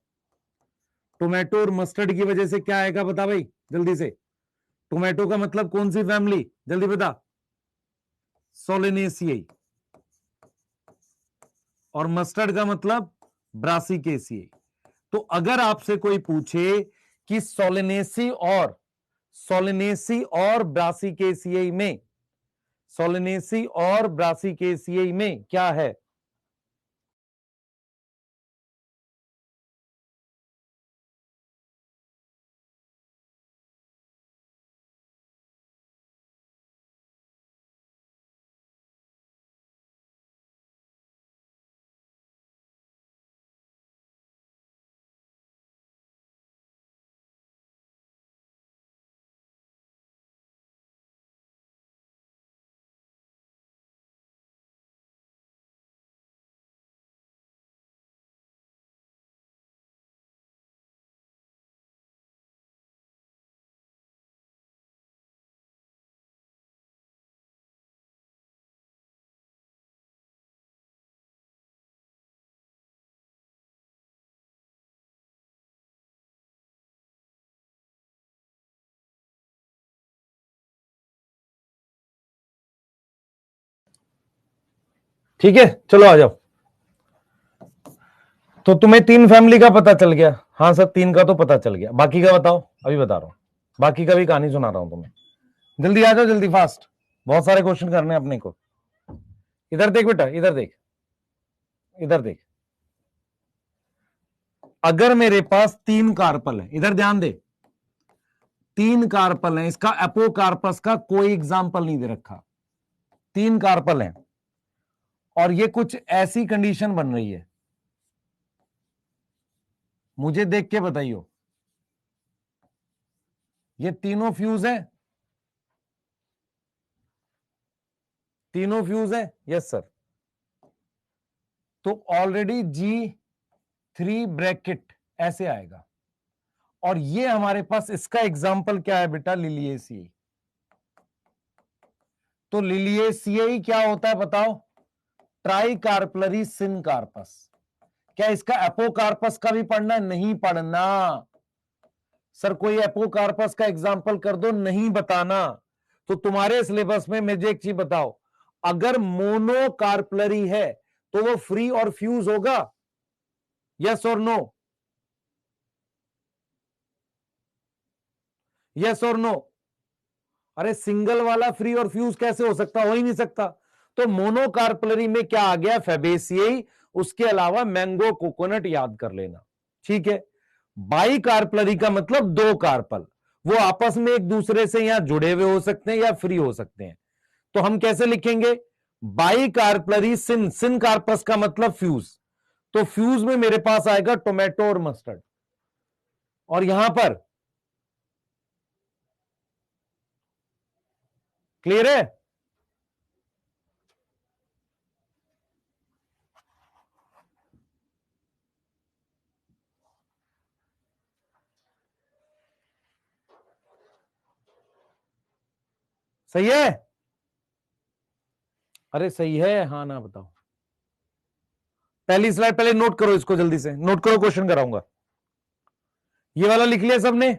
टोमेटो और मस्टर्ड की वजह से क्या आएगा, बता भाई जल्दी से। टोमेटो का मतलब कौन सी फैमिली, जल्दी बता, सोलेनेसिए। और मस्टर्ड का मतलब ब्रासिकेसिए। तो अगर आपसे कोई पूछे कि सोलेनेसी और ब्रासिकेसिए में, सोलेनेसी और ब्रासिकेसिए में क्या है, ठीक है चलो आ जाओ। तो तुम्हें तीन फैमिली का पता चल गया, हाँ सर तीन का तो पता चल गया, बाकी का बताओ, अभी बता रहा हूं, बाकी का भी कहानी सुना रहा हूं तुम्हें। जल्दी आ जाओ, जल्दी फास्ट, बहुत सारे क्वेश्चन करने हैं अपने को। इधर देख बेटा, इधर देख, इधर देख, अगर मेरे पास तीन कार्पल है, इधर ध्यान दे, तीन कार्पल है, इसका एपोकार्पस का कोई एग्जाम्पल नहीं दे रखा, तीन कार्पल है, और ये कुछ ऐसी कंडीशन बन रही है, मुझे देख के बताइयो, ये तीनों फ्यूज है, तीनों फ्यूज है, यस सर। तो ऑलरेडी G3 ब्रैकेट ऐसे आएगा, और ये हमारे पास इसका एग्जाम्पल क्या है बेटा, लिलिएसियाई। तो लिलिएसियाई क्या होता है बताओ, ट्राई कार्पलरी सिन कार्पस। क्या इसका एपोकार्पस का भी पढ़ना, नहीं पढ़ना सर, कोई एपोकार्पस का एग्जाम्पल कर दो, नहीं बताना। तो तुम्हारे सिलेबस में मुझे एक चीज बताओ, अगर मोनोकार्पलरी है तो वो फ्री और फ्यूज होगा, यस और नो, यस और नो। अरे सिंगल वाला फ्री और फ्यूज कैसे हो सकता, हो ही नहीं सकता। तो मोनोकार्पलरी में क्या आ गया, फेबेसियाई, उसके अलावा मैंगो कोकोनट याद कर लेना, ठीक है। बाई कार्पलरी का मतलब दो कार्पल, वो आपस में एक दूसरे से यहां जुड़े हुए हो सकते हैं या फ्री हो सकते हैं। तो हम कैसे लिखेंगे, bicarpellary syn, syncarpous का मतलब फ्यूज, तो फ्यूज में मेरे पास आएगा टोमेटो और मस्टर्ड, और यहां पर क्लियर है, सही है, अरे सही है हाँ ना बताओ। पहली स्लाइड पहले नोट करो, इसको जल्दी से नोट करो, क्वेश्चन कराऊंगा। ये वाला लिख लिया सबने,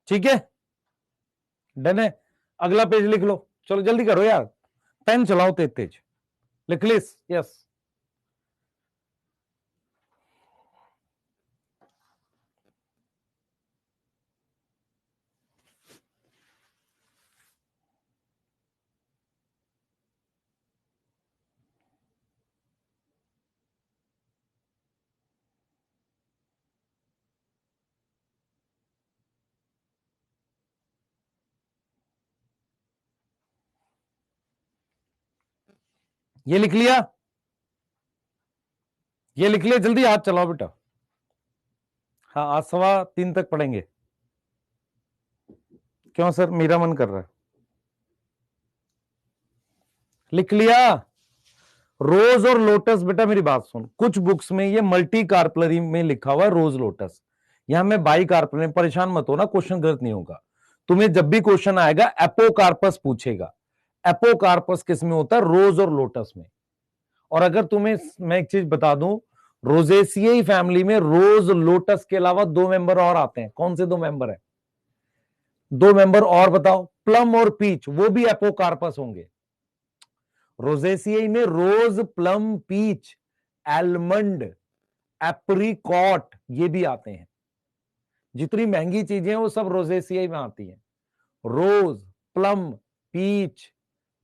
ठीक है, डन है। अगला पेज लिख लो, चलो जल्दी करो यार, पेन चलाओ तेज तेज, लिख लिस, यस। ये लिख लिया, ये लिख लिया, जल्दी हाथ चलाओ बेटा। हाँ, आज 3:15 तक पढ़ेंगे। क्यों सर, मेरा मन कर रहा है। लिख लिया। रोज और लोटस, बेटा मेरी बात सुन, कुछ बुक्स में ये मल्टी कार्पलरी में लिखा हुआ है रोज लोटस, यहां में बाई कार्पलरी। परेशान मत हो ना, क्वेश्चन गलत नहीं होगा। तुम्हें जब भी क्वेश्चन आएगा एपोकार्पस पूछेगा। एपोकार्पस किस में होता है? रोज और लोटस में। और अगर तुम्हें मैं एक चीज बता दूं, रोजेसियाई फैमिली में रोज लोटस के अलावा 2 मेंबर और आते हैं। कौन से 2 मेंबर है? 2 मेंबर और बताओ। प्लम और पीच, वो भी एपोकार्पस होंगे। रोजेसियाई में रोज, प्लम, पीच, एलमंड, एप्रिकॉट, ये भी आते हैं। जितनी महंगी चीजें हैं वो सब रोजेसियाई में आती हैं। Rose, plum, peach,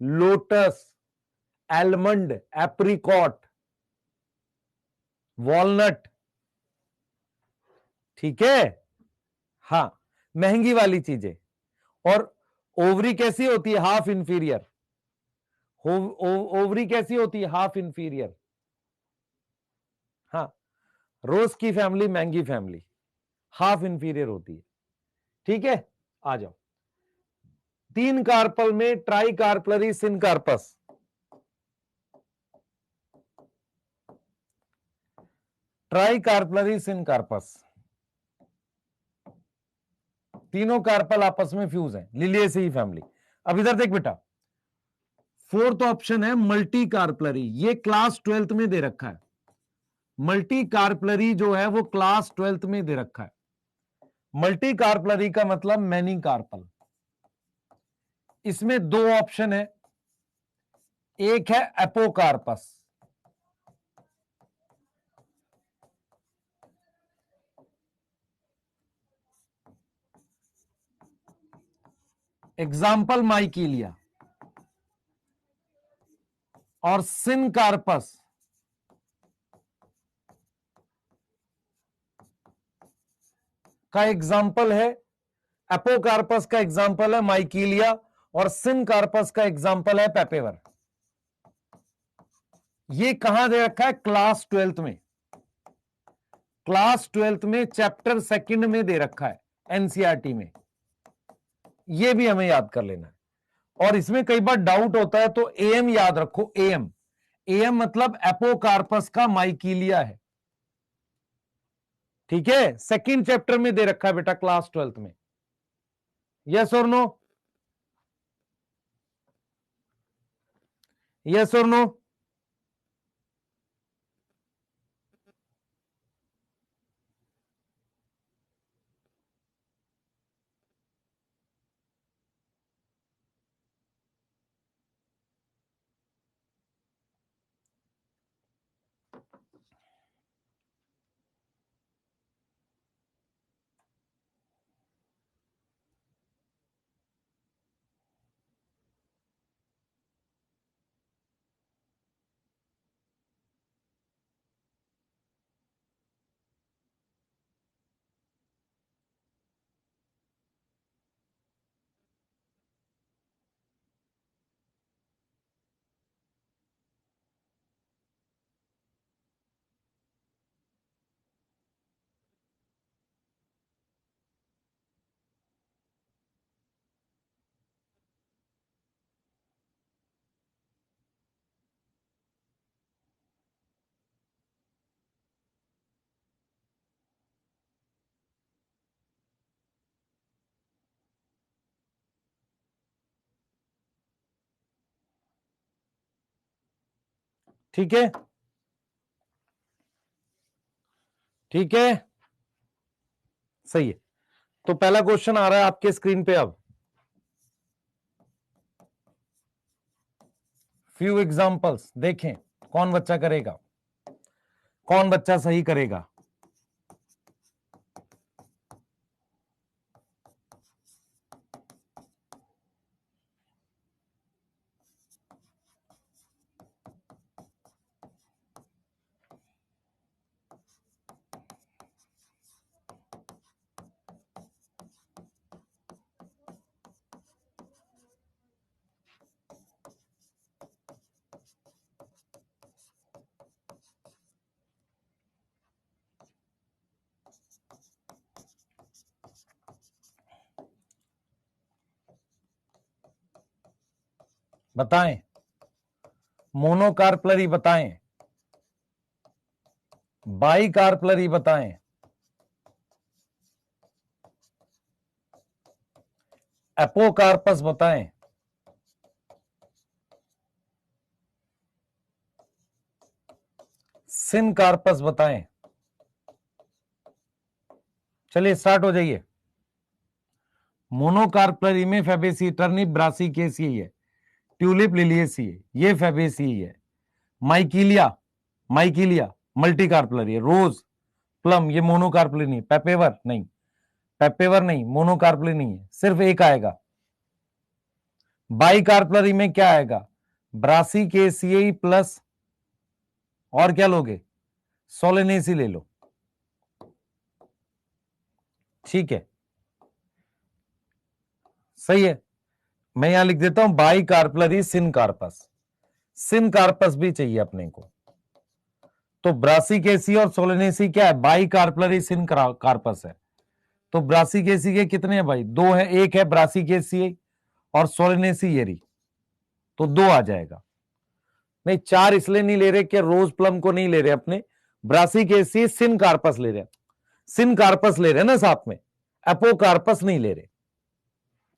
lotus, almond, apricot, walnut. ठीक है? हाँ, महंगी वाली चीजें। और ओवरी कैसी होती है? Half inferior. ओवरी कैसी होती है? Half inferior. हाँ, रोज की फैमिली महंगी फैमिली, हाफ इंफीरियर होती है। ठीक है, आ जाओ। 3 कार्पल में try carpellary syncarpous. Try carpellary syncarpous, तीनों कार्पल आपस में फ्यूज हैं, लिलिएसी फैमिली। अब इधर देख बेटा, फोर्थ ऑप्शन है मल्टी कार्पलरी, ये क्लास 12th में दे रखा है। मल्टी कार्पलरी जो है वो क्लास 12th में दे रखा है। मल्टी कार्पलरी का मतलब मैनी कार्पल। इसमें 2 ऑप्शन है, एक है एपोकार्पस, एग्जाम्पल माइकीलिया, और सिनकार्पस का एग्जाम्पल है, एपोकार्पस का एग्जाम्पल है माइकीलिया, और सिनकार्पस का एग्जाम्पल है पेपेवर। ये कहां दे रखा है? क्लास 12th में। क्लास 12th में चैप्टर 2 में दे रखा है, एनसीईआरटी में। ये भी हमें याद कर लेना है। और इसमें कई बार डाउट होता है, तो एएम याद रखो। एएम, एएम मतलब एपोकार्पस का माइकीलिया है। ठीक है, 2nd चैप्टर में दे रखा है बेटा, क्लास 12th में। यस और नो? यस और नो? ठीक है, ठीक है, सही है। तो पहला क्वेश्चन आ रहा है आपके स्क्रीन पे। अब फ्यू एग्जांपल्स देखें, कौन बच्चा करेगा, कौन बच्चा सही करेगा। बताएं, मोनोकार्पलरी बताएं, बाइकार्पलरी बताएं, एपोकार्पस बताएं, सिनकार्पस बताएं। चलिए स्टार्ट हो जाइए। मोनोकार्पलरी में फेबेसी, टर्निप, ब्रासिकेसी है, ट्यूलिप, लिलियेसी है, ये फेबेसी है। माइकीलिया, माइकीलिया मल्टीकार्पलरी है। रोज, प्लम ये मोनोकार्पलरी नहीं। पेपेवर नहीं, पेपेवर नहीं, मोनोकार्पलरी नहीं है, सिर्फ एक आएगा। बाइकार्पलरी में क्या आएगा? ब्रासिकेसियई प्लस और क्या लोगे? सोलेनेसी ले लो, ठीक है, सही है। मैं यहां लिख देता हूं बाइकार्पलरी सिनकार्पस, सिनकार्पस भी चाहिए अपने को। तो ब्रासिकेसी और सोलेनेसी क्या है? बाइकार्पलरी सिनकार्पस है। तो ब्रासिकेसी के कितने हैं भाई? दो है, एक है ब्रासिकेसी और सोलेनेसी येरी, तो दो आ जाएगा। नहीं, चार इसलिए नहीं ले रहे कि रोज प्लम को नहीं ले रहे अपने, ब्रासिकेसी सिनकार्पस ले रहे, सिनकार्पस ले रहे ना साथ में, एपोकार्पस नहीं ले रहे,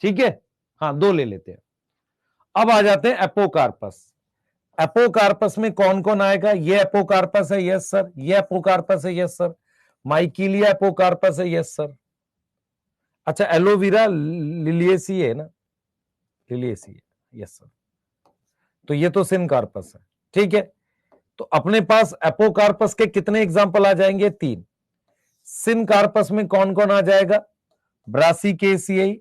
ठीक है। हाँ, दो ले लेते हैं। अब आ जाते हैं एपोकार्पस। एपोकार्पस में कौन कौन आएगा? ये एपोकार्पस है, यस सर। ये एपोकार्पस है, यस सर। माइकीलिया एपोकार्पस है, यस सर। अच्छा, एलोवेरा लिलियेसी है ना, लिलियेसी है, यस सर। तो ये तो सिनकार्पस है, ठीक है। तो अपने पास एपोकार्पस के कितने एग्जाम्पल आ जाएंगे? तीन। सिनकार्पस में कौन कौन आ जाएगा? ब्रासिकेसियई,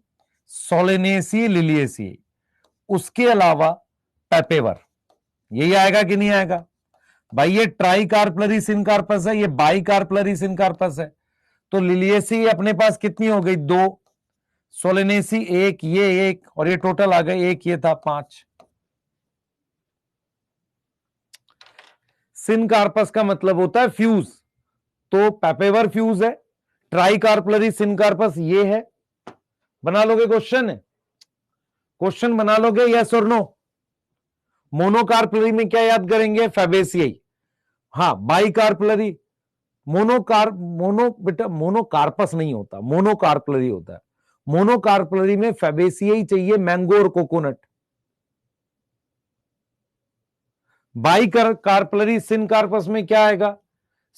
सोलेनेसी, लिलियेसी। उसके अलावा पेपेवर, यही आएगा कि नहीं आएगा? भाई ये ट्राइकार्पलरी सिनकार्पस है, ये बाइकार्पलरी सिनकार्पस है। तो लिलियेसी अपने पास कितनी हो गई? दो। सोलेनेसी एक, ये एक, और ये टोटल आ गए एक, ये था पांच। सिनकार्पस का मतलब होता है फ्यूज, तो पेपेवर फ्यूज है। ट्राइकार्पलरी सिनकार्पस ये है। बना लोगे क्वेश्चन? क्वेश्चन बना लोगे, यस और नो? मोनोकार्पलरी में क्या याद करेंगे? फेबेसियई। हाँ, बाइकार्पलरी, बेटा मोनोकार्पस नहीं होता, मोनोकार्पलरी होता है। मोनोकार्पलरी में फेबेसियई चाहिए, मैंगो और कोकोनट। बाइकार्पलरी सिनकार्पस में क्या आएगा?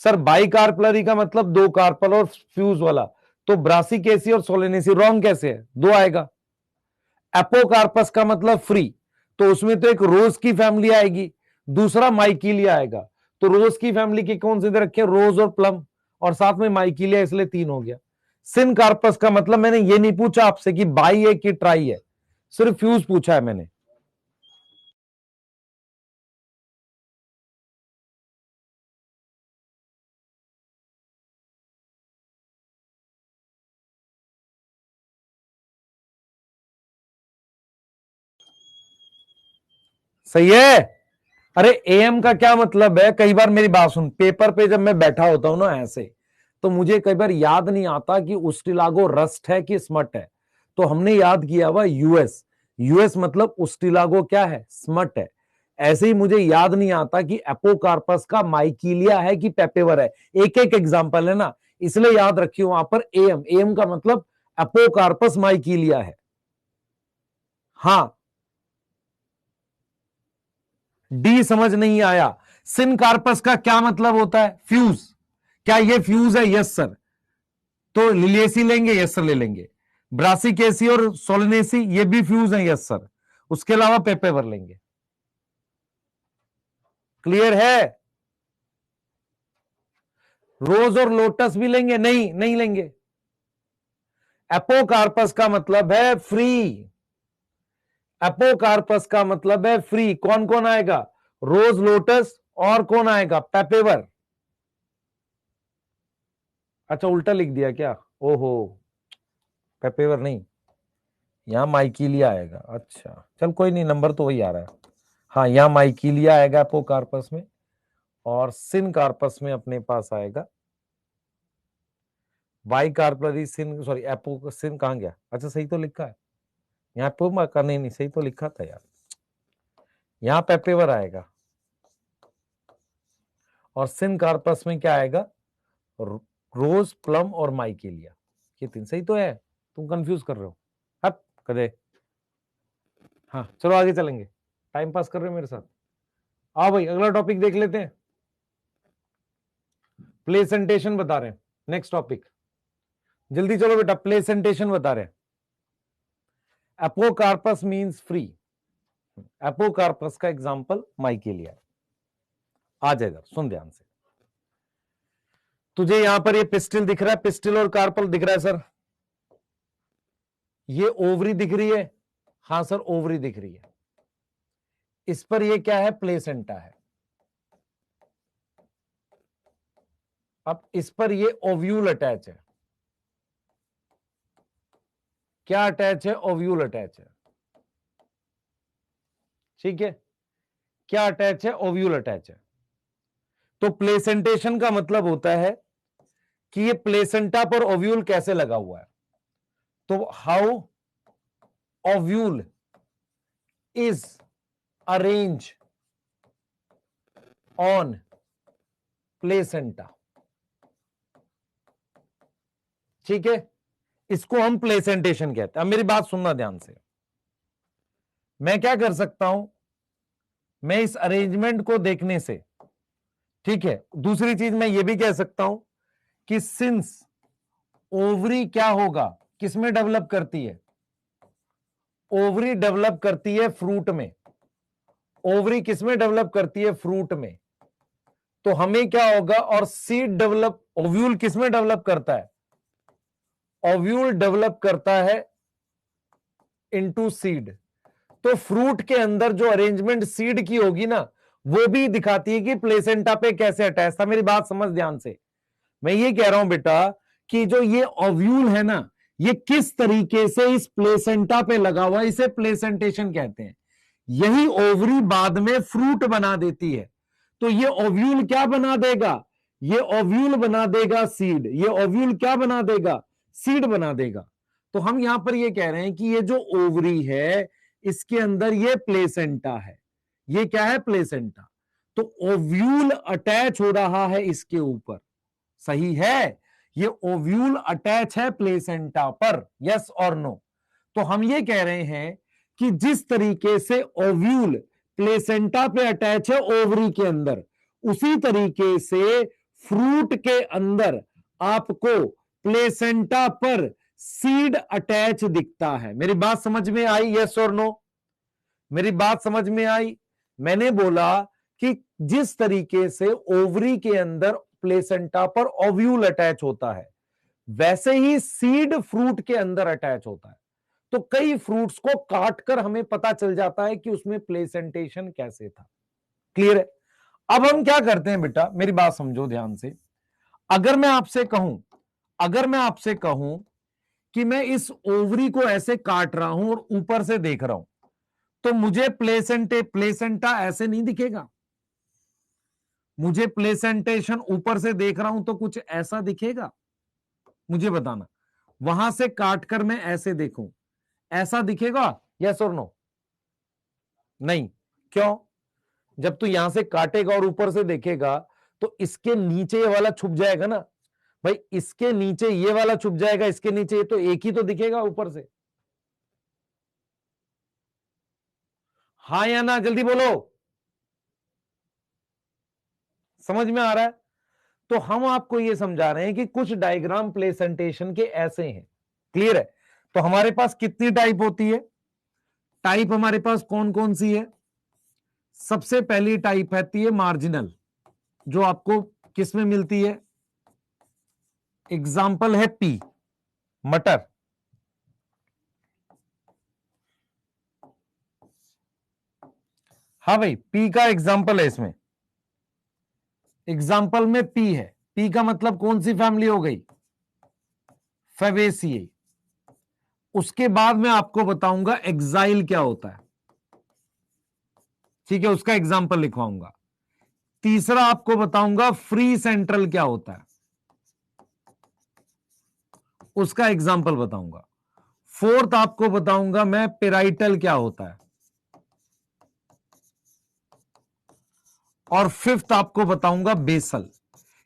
सर बाइकार्पलरी का मतलब दो कार्पल और फ्यूज वाला, तो ब्रासिकेसी और सोलेनेसी रॉन्ग कैसे है? दो आएगा। एपोकार्पस का मतलब फ्री, तो उसमें तो एक रोज की फैमिली आएगी, दूसरा माइकीलिया आएगा। तो रोज की फैमिली के कौन से दे रखे? रोज और प्लम, और साथ में माइकीलिया, इसलिए तीन हो गया। सिनकार्पस का मतलब मैंने ये नहीं पूछा आपसे कि बाई है कि ट्राई है, सिर्फ फ्यूज पूछा है मैंने। सही है। अरे एएम का क्या मतलब है? कई बार मेरी बात सुन, पेपर पे जब मैं बैठा होता हूं ना ऐसे, तो मुझे कई बार याद नहीं आता कि उस्टिलागो रस्ट है कि स्मट है। तो हमने याद किया हुआ यूएस, यूएस मतलब उस्टिलागो क्या है? स्मट है। ऐसे ही मुझे याद नहीं आता कि एपोकार्पस का माइकीलिया है कि पेपेवर है। एक एक एग्जांपल है ना, इसलिए याद रखियो वहां पर एएम, एएम का मतलब एपोकार्पस माइकीलिया है। हाँ, डी समझ नहीं आया। सिनकार्पस का क्या मतलब होता है? फ्यूज। क्या ये फ्यूज है? Yes sir. तो लिलियेसी लेंगे, यस सर ले लेंगे। ब्रासिकेसी और सोलनेसी ये भी फ्यूज है, यस सर। उसके अलावा पेपेवर लेंगे। क्लियर है? रोज और लोटस भी लेंगे? नहीं, नहीं लेंगे। एपोकार्पस का मतलब है फ्री, एपोकार्पस का मतलब है फ्री। कौन कौन आएगा? रोज, लोटस, और कौन आएगा? पेपेवर। अच्छा, उल्टा लिख दिया क्या? ओहो, पेपेवर नहीं, यहां माइकीलिया आएगा। अच्छा चल कोई नहीं, नंबर तो वही आ रहा है। हाँ, यहां माइकीलिया आएगा एपोकार्पस में, और सिनकार्पस में अपने पास आएगा बाइकार्पलरी सिन, सॉरी एपो, सिन कहां गया? अच्छा सही तो लिखा है यहाँ, एपो का नहीं, नहीं सही तो लिखा था यार। यहां पेपेवर आएगा और सिन कार्पस में क्या आएगा, रोज, प्लम और माइकेलिया। ये तीन सही तो है, तुम कंफ्यूज कर रहे हो। हट कदे। हाँ चलो आगे चलेंगे, टाइम पास कर रहे हो मेरे साथ। आओ भाई अगला टॉपिक देख लेते हैं, प्लेसेंटेशन बता रहे हैं। नेक्स्ट टॉपिक, जल्दी चलो बेटा, प्लेसेंटेशन बता रहे हैं। Apocarpous means free. एपोकार्पस का एग्जांपल माइकेलिया है। आ जाएगा, सुन ध्यान से। तुझे यहां पर ये पिस्टिल दिख रहा है, पिस्टिल और कार्पल दिख रहा है सर। ये ओवरी दिख रही है, हां सर ओवरी दिख रही है। इस पर ये क्या है, प्लेसेंटा है। अब इस पर ये ओव्यूल अटैच है। क्या अटैच है, ओव्यूल अटैच है। ठीक है, क्या अटैच है, ओव्यूल अटैच है। तो प्लेसेंटेशन का मतलब होता है कि ये प्लेसेंटा पर ओव्यूल कैसे लगा हुआ है। तो how ovule is arrange on placenta. ठीक है, इसको हम प्लेसेंटेशन कहते हैं। अब मेरी बात सुनना ध्यान से। मैं क्या कर सकता हूं, मैं इस अरेंजमेंट को देखने से, ठीक है, दूसरी चीज मैं ये भी कह सकता हूं कि सिंस ओवरी क्या होगा, किसमें डेवलप करती है, ओवरी डेवलप करती है फ्रूट में। ओवरी किसमें डेवलप करती है, फ्रूट में। तो हमें क्या होगा, और सीड डेवलप, ओव्यूल किसमें डेवलप करता है, ओव्यूल डेवलप करता है इनटू सीड। तो फ्रूट के अंदर जो अरेंजमेंट सीड की होगी ना, वो भी दिखाती है कि प्लेसेंटा पे कैसे अटैच था। मेरी बात समझ ध्यान से। मैं ये कह रहा हूं बेटा कि जो ये ओव्यूल है ना, ये किस तरीके से इस प्लेसेंटा पे लगा हुआ, इसे प्लेसेंटेशन कहते हैं। यही ओवरी बाद में फ्रूट बना देती है। तो ये ओव्यूल क्या बना देगा, ये ओव्यूल बना देगा सीड। ये ओव्यूल क्या बना देगा, सीड बना देगा। तो हम यहां पर ये कह रहे हैं कि ये जो ओवरी है, इसके अंदर ये प्लेसेंटा है। ये क्या है, प्लेसेंटा। तो ओव्यूल अटैच हो रहा है इसके ऊपर, सही है। ये ओव्यूल अटैच है प्लेसेंटा पर, यस और नो। तो हम ये कह रहे हैं कि जिस तरीके से ओव्यूल प्लेसेंटा पे अटैच है ओवरी के अंदर, उसी तरीके से फ्रूट के अंदर आपको प्लेसेंटा पर सीड अटैच दिखता है। मेरी बात समझ में आई, यस और नो? मेरी बात समझ में आई? मैंने बोला कि जिस तरीके से ओवरी के अंदर प्लेसेंटा पर ओव्यूल अटैच होता है, वैसे ही सीड फ्रूट के अंदर अटैच होता है। तो कई फ्रूट्स को काटकर हमें पता चल जाता है कि उसमें प्लेसेंटेशन कैसे था। क्लियर है? अब हम क्या करते हैं बेटा, मेरी बात समझो ध्यान से। अगर मैं आपसे कहूं, अगर मैं आपसे कहूं कि मैं इस ओवरी को ऐसे काट रहा हूं और ऊपर से देख रहा हूं, तो मुझे प्लेसेंटा ऐसे नहीं दिखेगा। मुझे प्लेसेंटेशन ऊपर से देख रहा हूं तो कुछ ऐसा दिखेगा, मुझे बताना। वहां से काटकर मैं ऐसे देखूं, ऐसा दिखेगा, यस और नो? नहीं। क्यों? जब तू यहां से काटेगा और ऊपर से देखेगा, तो इसके नीचे ये वाला छुप जाएगा ना भाई, इसके नीचे ये वाला छुप जाएगा, इसके नीचे ये, तो एक ही तो दिखेगा ऊपर से। हाँ या ना, जल्दी बोलो। समझ में आ रहा है? तो हम आपको ये समझा रहे हैं कि कुछ डायग्राम प्लेसेंटेशन के ऐसे हैं। क्लियर है? तो हमारे पास कितनी टाइप होती है, टाइप हमारे पास कौन कौन सी है? सबसे पहली टाइप आती है मार्जिनल, जो आपको किस में मिलती है? एग्जाम्पल है पी, मटर। हाँ भाई, पी का एग्जाम्पल है इसमें। एग्जाम्पल में पी है। पी का मतलब कौन सी फैमिली हो गई? फेवेसिए। उसके बाद मैं आपको बताऊंगा एग्जाइल क्या होता है। ठीक है, उसका एग्जाम्पल लिखवाऊंगा। तीसरा आपको बताऊंगा फ्री सेंट्रल क्या होता है, उसका एग्जाम्पल बताऊंगा। फोर्थ आपको बताऊंगा मैं पेराइटल क्या होता है। और फिफ्थ आपको बताऊंगा बेसल।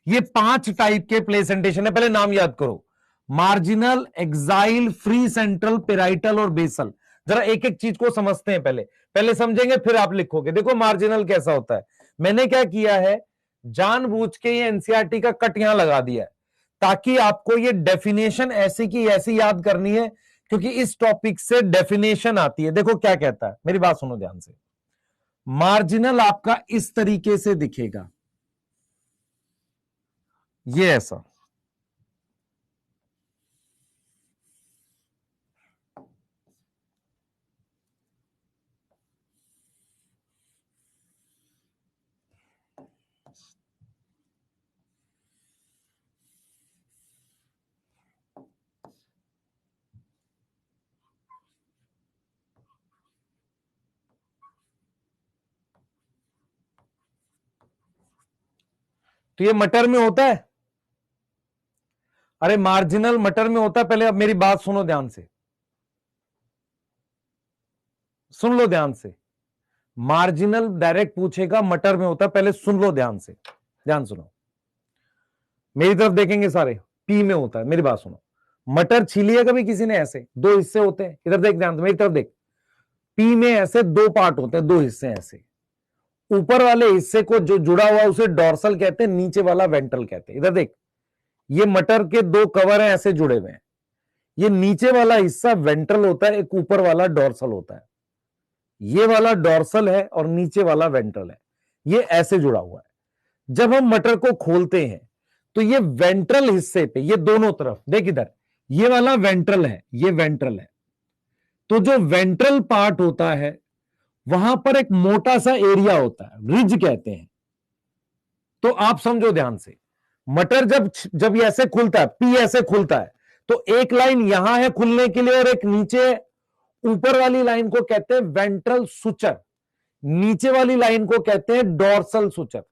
ये 5 टाइप के प्लेसेंटेशन है, पहले नाम याद करो, marginal, axile, free central, parietal और बेसल। जरा एक एक चीज को समझते हैं, पहले पहले समझेंगे फिर आप लिखोगे। देखो मार्जिनल कैसा होता है, मैंने क्या किया है, जानबूझ के ये एनसीईआरटी का कट यहां लगा दिया है ताकि आपको ये डेफिनेशन ऐसी की ऐसी याद करनी है, क्योंकि इस टॉपिक से डेफिनेशन आती है। देखो क्या कहता है, मेरी बात सुनो ध्यान से। मार्जिनल आपका इस तरीके से दिखेगा, ये ऐसा, तो ये मटर में होता है। अरे मार्जिनल मटर में होता है, पहले अब मेरी बात सुनो ध्यान से, सुन लो ध्यान से। मार्जिनल डायरेक्ट पूछेगा मटर में होता है, पहले सुन लो ध्यान से, ध्यान सुनो, मेरी तरफ देखेंगे सारे। पी में होता है, मेरी बात सुनो। मटर छीली है कभी किसी ने? ऐसे 2 हिस्से होते हैं, इधर देख ध्यान से, मेरी तरफ देख। पी में ऐसे 2 पार्ट होते हैं, 2 हिस्से ऐसे। ऊपर वाले हिस्से को जो जुड़ा हुआ उसे डॉर्सल कहते हैं, नीचे वाला वेंट्रल कहते हैं। इधर देख, ये मटर के 2 कवर हैं ऐसे जुड़े हुए हैं। ये नीचे वाला हिस्सा वेंट्रल होता है, एक ऊपर वाला डॉर्सल होता है। ये वाला डॉर्सल है और नीचे वाला वेंट्रल है, ये ऐसे जुड़ा हुआ है। जब हम मटर को खोलते हैं तो ये वेंट्रल हिस्से पे, ये दोनों तरफ देख, इधर ये वाला वेंट्रल है, ये वेंट्रल है। तो जो वेंट्रल पार्ट होता है वहां पर एक मोटा सा एरिया होता है, रिज कहते हैं। तो आप समझो ध्यान से, मटर जब ये ऐसे खुलता है, पी ऐसे खुलता है, तो एक लाइन यहां है खुलने के लिए और एक नीचे, ऊपर वाली लाइन को कहते हैं वेंट्रल सुचर, नीचे वाली लाइन को कहते हैं डॉर्सल सुचर।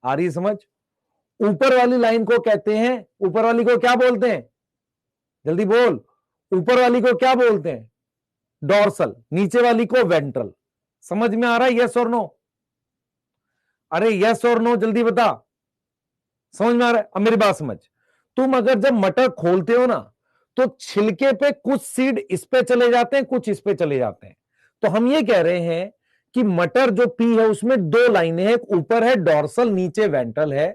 आ रही समझ? ऊपर वाली लाइन को कहते हैं, ऊपर वाली को क्या बोलते हैं? जल्दी बोल, ऊपर वाली को क्या बोलते हैं? डॉर्सल, नीचे वाली को वेंट्रल। समझ में आ रहा है? यस और नो? अरे यस और नो जल्दी बता, समझ में आ रहा है? अब मेरी बात समझ, तुम अगर जब मटर खोलते हो ना, तो छिलके पे कुछ सीड इस पे चले जाते हैं, कुछ इस पे चले जाते हैं। तो हम ये कह रहे हैं कि मटर जो पी है उसमें 2 लाइनें हैं, एक ऊपर है डॉर्सल, नीचे वेंट्रल है।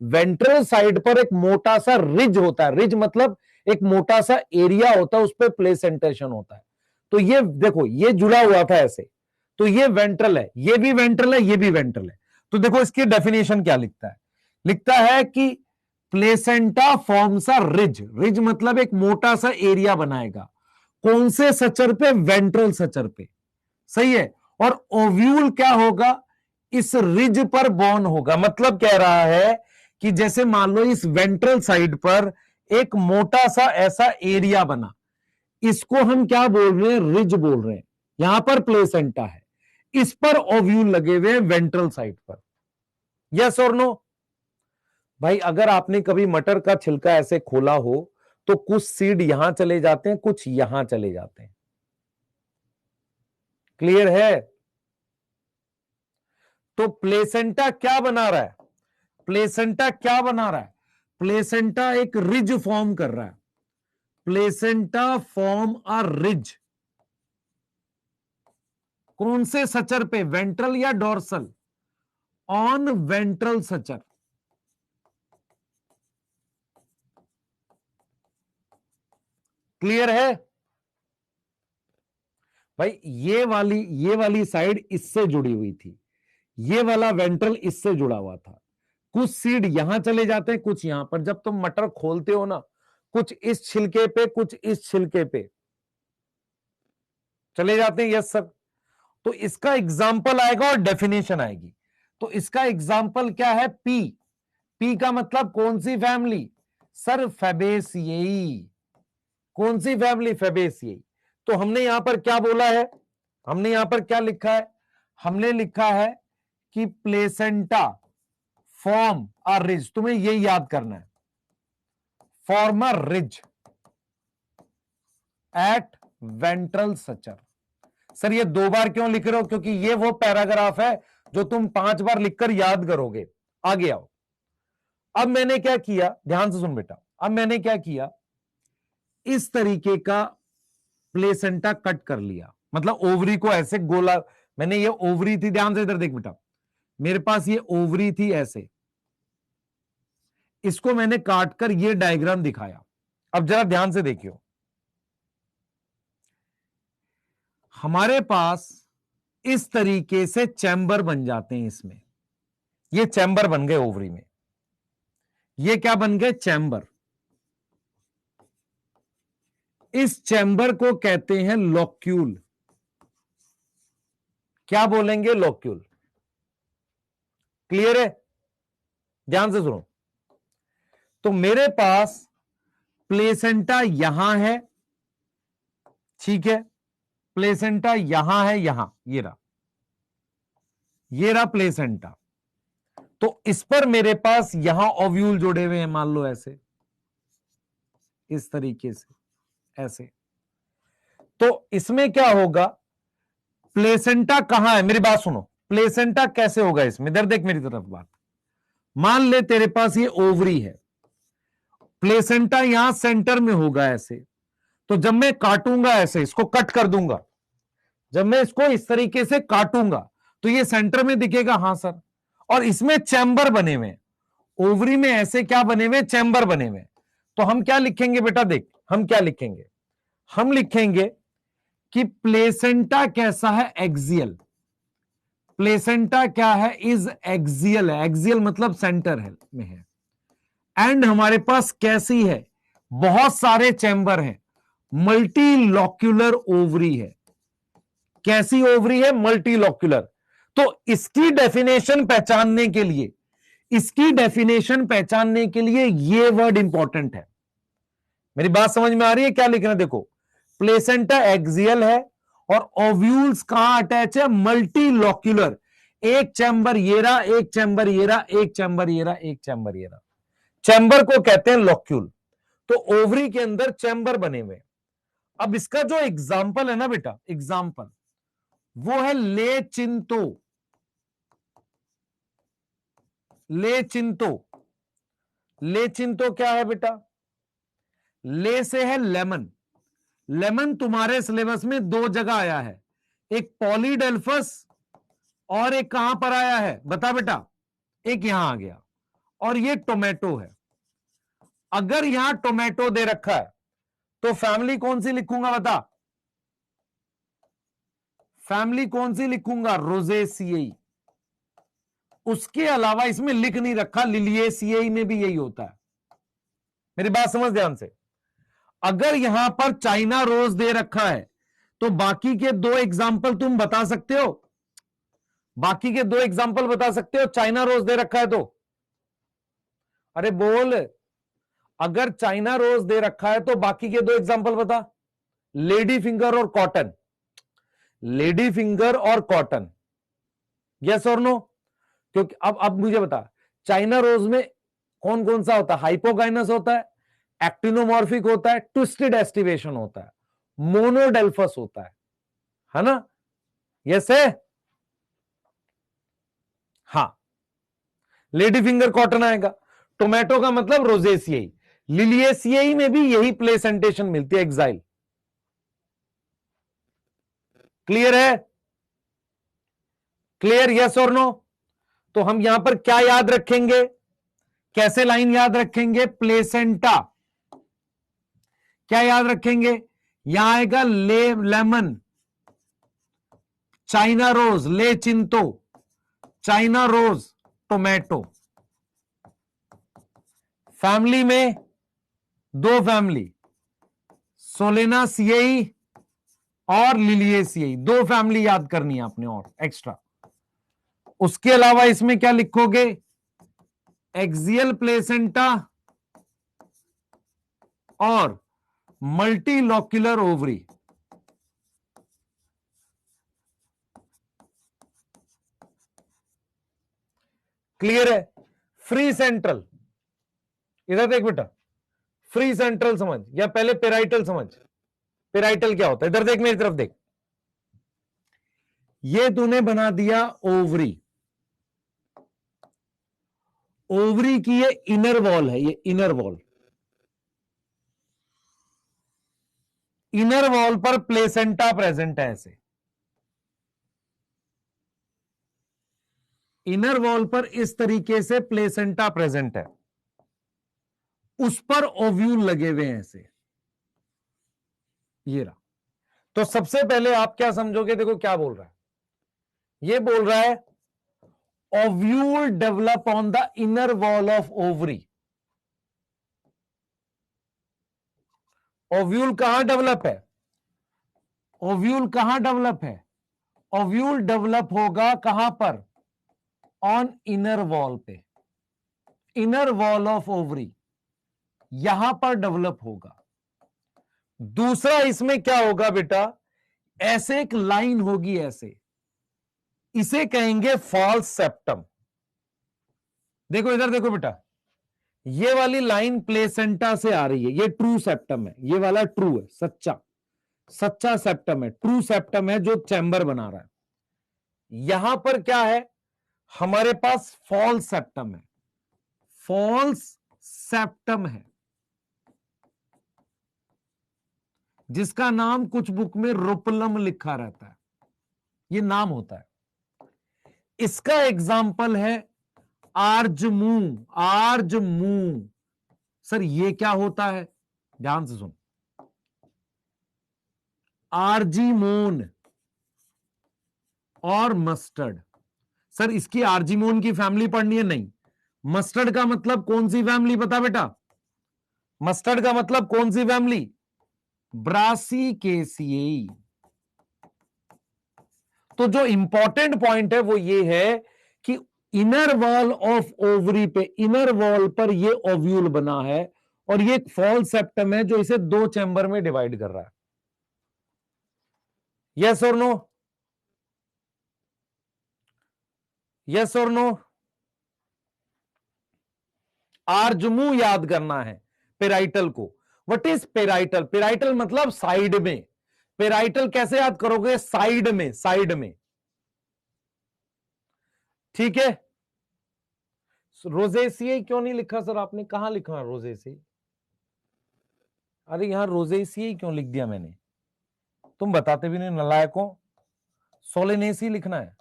वेंट्रल साइड पर एक मोटा सा रिज होता है, रिज मतलब एक मोटा सा एरिया होता है, उस पर प्लेसेंटेशन होता है। तो ये देखो, ये जुड़ा हुआ था ऐसे, तो ये वेंट्रल है, ये भी वेंट्रल है, ये भी वेंट्रल है। तो देखो इसकी डेफिनेशन क्या लिखता है, लिखता है कि placenta forms a ridge, ridge मतलब एक मोटा सा एरिया बनाएगा। कौन से सचर पे? वेंट्रल सचर पे। सही है। और ओव्यूल क्या होगा? इस रिज पर बॉर्न होगा। मतलब कह रहा है कि जैसे मान लो इस वेंट्रल साइड पर एक मोटा सा ऐसा एरिया बना, इसको हम क्या बोल रहे हैं? रिज बोल रहे हैं। यहां पर प्लेसेंटा है, इस पर ओव्यूल लगे हुए हैं वेंट्रल साइड पर। यस और नो? भाई अगर आपने कभी मटर का छिलका ऐसे खोला हो तो कुछ सीड यहां चले जाते हैं, कुछ यहां चले जाते हैं। क्लियर है? तो प्लेसेंटा क्या बना रहा है? प्लेसेंटा क्या बना रहा है? प्लेसेंटा एक रिज फॉर्म कर रहा है। Placenta form a ridge. कौन से सचर पे? वेंट्रल या dorsal? On ventral Sachar. Clear है भाई? ये वाली साइड इससे जुड़ी हुई थी, ये वाला वेंट्रल इससे जुड़ा हुआ था। कुछ सीड यहां चले जाते हैं, कुछ यहां पर। जब तुम मटर खोलते हो ना, कुछ इस छिलके पे, कुछ इस छिलके पे चले जाते हैं। Yes sir. तो इसका एग्जाम्पल आएगा और डेफिनेशन आएगी। तो इसका एग्जाम्पल क्या है? पी। पी का मतलब कौन सी फैमिली? सर फैबेसिएई। कौन सी फैमिली? फैबेसिएई। तो हमने यहां पर क्या बोला है? हमने यहां पर क्या लिखा है? हमने लिखा है कि प्लेसेंटा फॉर्म अ रिज। तुम्हें यही याद करना है, form a ridge at ventral suture. Sir ये 2 बार क्यों लिख रहे हो? क्योंकि ये वो पैराग्राफ है जो तुम 5 बार लिखकर याद करोगे। आगे आओ। अब मैंने क्या किया, ध्यान से सुन बेटा, अब मैंने क्या किया, इस तरीके का प्लेसेंटा कट कर लिया, मतलब ओवरी को ऐसे गोला, मैंने ये ओवरी थी, ध्यान से इधर देख बेटा, मेरे पास ये ओवरी थी ऐसे, इसको मैंने काटकर ये डायग्राम दिखाया। अब जरा ध्यान से देखियो, हमारे पास इस तरीके से चैम्बर बन जाते हैं इसमें, ये चैम्बर बन गए ओवरी में, ये क्या बन गए, चैम्बर। इस चैम्बर को कहते हैं लॉक्यूल। क्या बोलेंगे, लॉक्यूल। क्लियर है, ध्यान से सुनो। तो मेरे पास प्लेसेंटा यहां है, ठीक है, प्लेसेंटा यहां है, यहां, ये रहा प्लेसेंटा। तो इस पर मेरे पास यहां ओव्यूल जुड़े हुए हैं, मान लो ऐसे, इस तरीके से ऐसे। तो इसमें क्या होगा, प्लेसेंटा कहां है, मेरी बात सुनो, प्लेसेंटा कैसे होगा इसमें, इधर देख मेरी तरफ बात। मान ले तेरे पास ये ओवरी है, प्लेसेंटा यहां सेंटर में होगा ऐसे। तो जब मैं काटूंगा ऐसे, इसको कट कर दूंगा, जब मैं इसको इस तरीके से काटूंगा तो ये सेंटर में दिखेगा, हां सर। और इसमें चैम्बर बने हुए, ओवरी में ऐसे क्या बने हुए, चैम्बर बने हुए। तो हम क्या लिखेंगे बेटा, देख हम क्या लिखेंगे, हम लिखेंगे कि प्लेसेंटा कैसा है, एक्सियल। प्लेसेंटा क्या है, इज एक्सियल है, एक्सियल मतलब सेंटर है में है। एंड हमारे पास कैसी है, बहुत सारे चैम्बर हैं, मल्टीलॉक्यूलर ओवरी है। कैसी ओवरी है, मल्टीलॉक्यूलर। तो इसकी डेफिनेशन पहचानने के लिए, इसकी डेफिनेशन पहचानने के लिए ये वर्ड इंपॉर्टेंट है। मेरी बात समझ में आ रही है, क्या लिखना, देखो प्लेसेंटा एक्सियल है और ओव्यूल्स कहां अटैच है, मल्टीलॉक्यूलर। एक चैम्बर ये रहा, एक चैम्बर ये रहा, एक चैम्बर ये रहा, एक चैम्बर ये रहा, चैम्बर को कहते हैं लॉक्यूल। तो ओवरी के अंदर चैम्बर बने हुए। अब इसका जो एग्जाम्पल है ना बेटा, एग्जाम्पल वो है ले चिंतो। ले चिंतो, ले चिंतो क्या है बेटा, ले से है लेमन। लेमन तुम्हारे सिलेबस में 2 जगह आया है, एक पॉलीडेल्फस और एक कहां पर आया है बता बेटा, एक यहां आ गया, और ये टोमेटो है। अगर यहां टोमेटो दे रखा है तो फैमिली कौन सी लिखूंगा बता, फैमिली कौन सी लिखूंगा, रोजेसिएई। उसके अलावा इसमें लिख नहीं रखा, लिलिएसिएई में भी यही होता है। मेरी बात समझ ध्यान से। अगर यहां पर चाइना रोज दे रखा है तो बाकी के 2 एग्जाम्पल तुम बता सकते हो, बाकी के 2 एग्जाम्पल बता सकते हो, चाइना रोज दे रखा है तो। अरे बोल, अगर चाइना रोज दे रखा है तो बाकी के 2 एग्जाम्पल बता, लेडी फिंगर और कॉटन। लेडी फिंगर और कॉटन, यस और नो। क्योंकि अब मुझे बता, चाइना रोज में कौन कौन सा होता है, हाइपोगाइनस होता है, एक्टिनोमॉर्फिक होता है, ट्विस्टेड एस्टिवेशन होता है, मोनोडेल्फस होता है ना, यस है, हाँ। लेडी फिंगर कॉटन आएगा, टोमेटो का मतलब रोजेसिएई, लिलिएसिएई में भी यही प्लेसेंटेशन मिलती है, एक्साइल। क्लियर है, क्लियर, यस और नो। तो हम यहां पर क्या याद रखेंगे, कैसे लाइन याद रखेंगे, प्लेसेंटा क्या याद रखेंगे, यहां आएगा ले लेमन, चाइना रोज ले चिंतो, चाइना रोज टोमेटो। फैमिली में 2 फैमिली, सोलेनासिएई और लिलिएसिएई, 2 फैमिली याद करनी है आपने और एक्स्ट्रा। उसके अलावा इसमें क्या लिखोगे, एक्सियल प्लेसेंटा और मल्टीलॉक्यूलर ओवरी। क्लियर है, फ्री सेंट्रल, इधर देख बेटा, फ्री सेंट्रल समझ या पहले पेराइटल समझ। पेराइटल क्या होता है, इधर देख मेरी तरफ देख, ये तूने बना दिया ओवरी, ओवरी की ये इनर वॉल है, ये इनर वॉल, इनर वॉल पर प्लेसेंटा प्रेजेंट है। ऐसे इनर वॉल पर इस तरीके से प्लेसेंटा प्रेजेंट है, उस पर ओव्यूल लगे हुए हैं ऐसे, ये रहा। तो सबसे पहले आप क्या समझोगे, देखो क्या बोल रहा है, ये बोल रहा है ovule develop on the inner wall of ovary. Ovule कहां डेवलप है, ओव्यूल कहां डेवलप है, ओव्यूल डेवलप होगा कहां पर, ऑन इनर वॉल पे, इनर वॉल ऑफ ओवरी, यहां पर डेवलप होगा। दूसरा इसमें क्या होगा बेटा, ऐसे एक लाइन होगी ऐसे, इसे कहेंगे फॉल्स सेप्टम। देखो इधर देखो बेटा, ये वाली लाइन प्लेसेंटा से आ रही है, ये ट्रू सेप्टम है, ये वाला ट्रू है, सच्चा सच्चा सेप्टम है, ट्रू सेप्टम है जो चैम्बर बना रहा है। यहां पर क्या है, हमारे पास फॉल्स सेप्टम है, फॉल्स सेप्टम है, जिसका नाम कुछ बुक में रोपलम लिखा रहता है, ये नाम होता है। इसका एग्जाम्पल है आर्जमू, आर्जमू। सर ये क्या होता है, ध्यान से सुन, आर्जीमोन और मस्टर्ड। सर इसकी आर्जीमोन की फैमिली पढ़नी है, नहीं। मस्टर्ड का मतलब कौन सी फैमिली बता बेटा, मस्टर्ड का मतलब कौन सी फैमिली, ब्रासिकेसिएई। तो जो इंपॉर्टेंट पॉइंट है वो ये है कि इनर वॉल ऑफ ओवरी पे, इनर वॉल पर ये ओव्यूल बना है, और ये एक फॉल्स सेप्टम है जो इसे दो चैम्बर में डिवाइड कर रहा है। यस और नो, यस और नो। आर्जमू याद करना है पेराइटल को। व्हाट इज पेराइटल, पेराइटल मतलब साइड में। पेराइटल कैसे याद करोगे, साइड में, साइड में, ठीक है। रोजेसिए क्यों नहीं लिखा सर आपने, कहां लिखा रोजेसिए, अरे यहां रोजेसिए क्यों लिख दिया मैंने, तुम बताते भी नहीं नलायकों, सोलेनेसी लिखना है,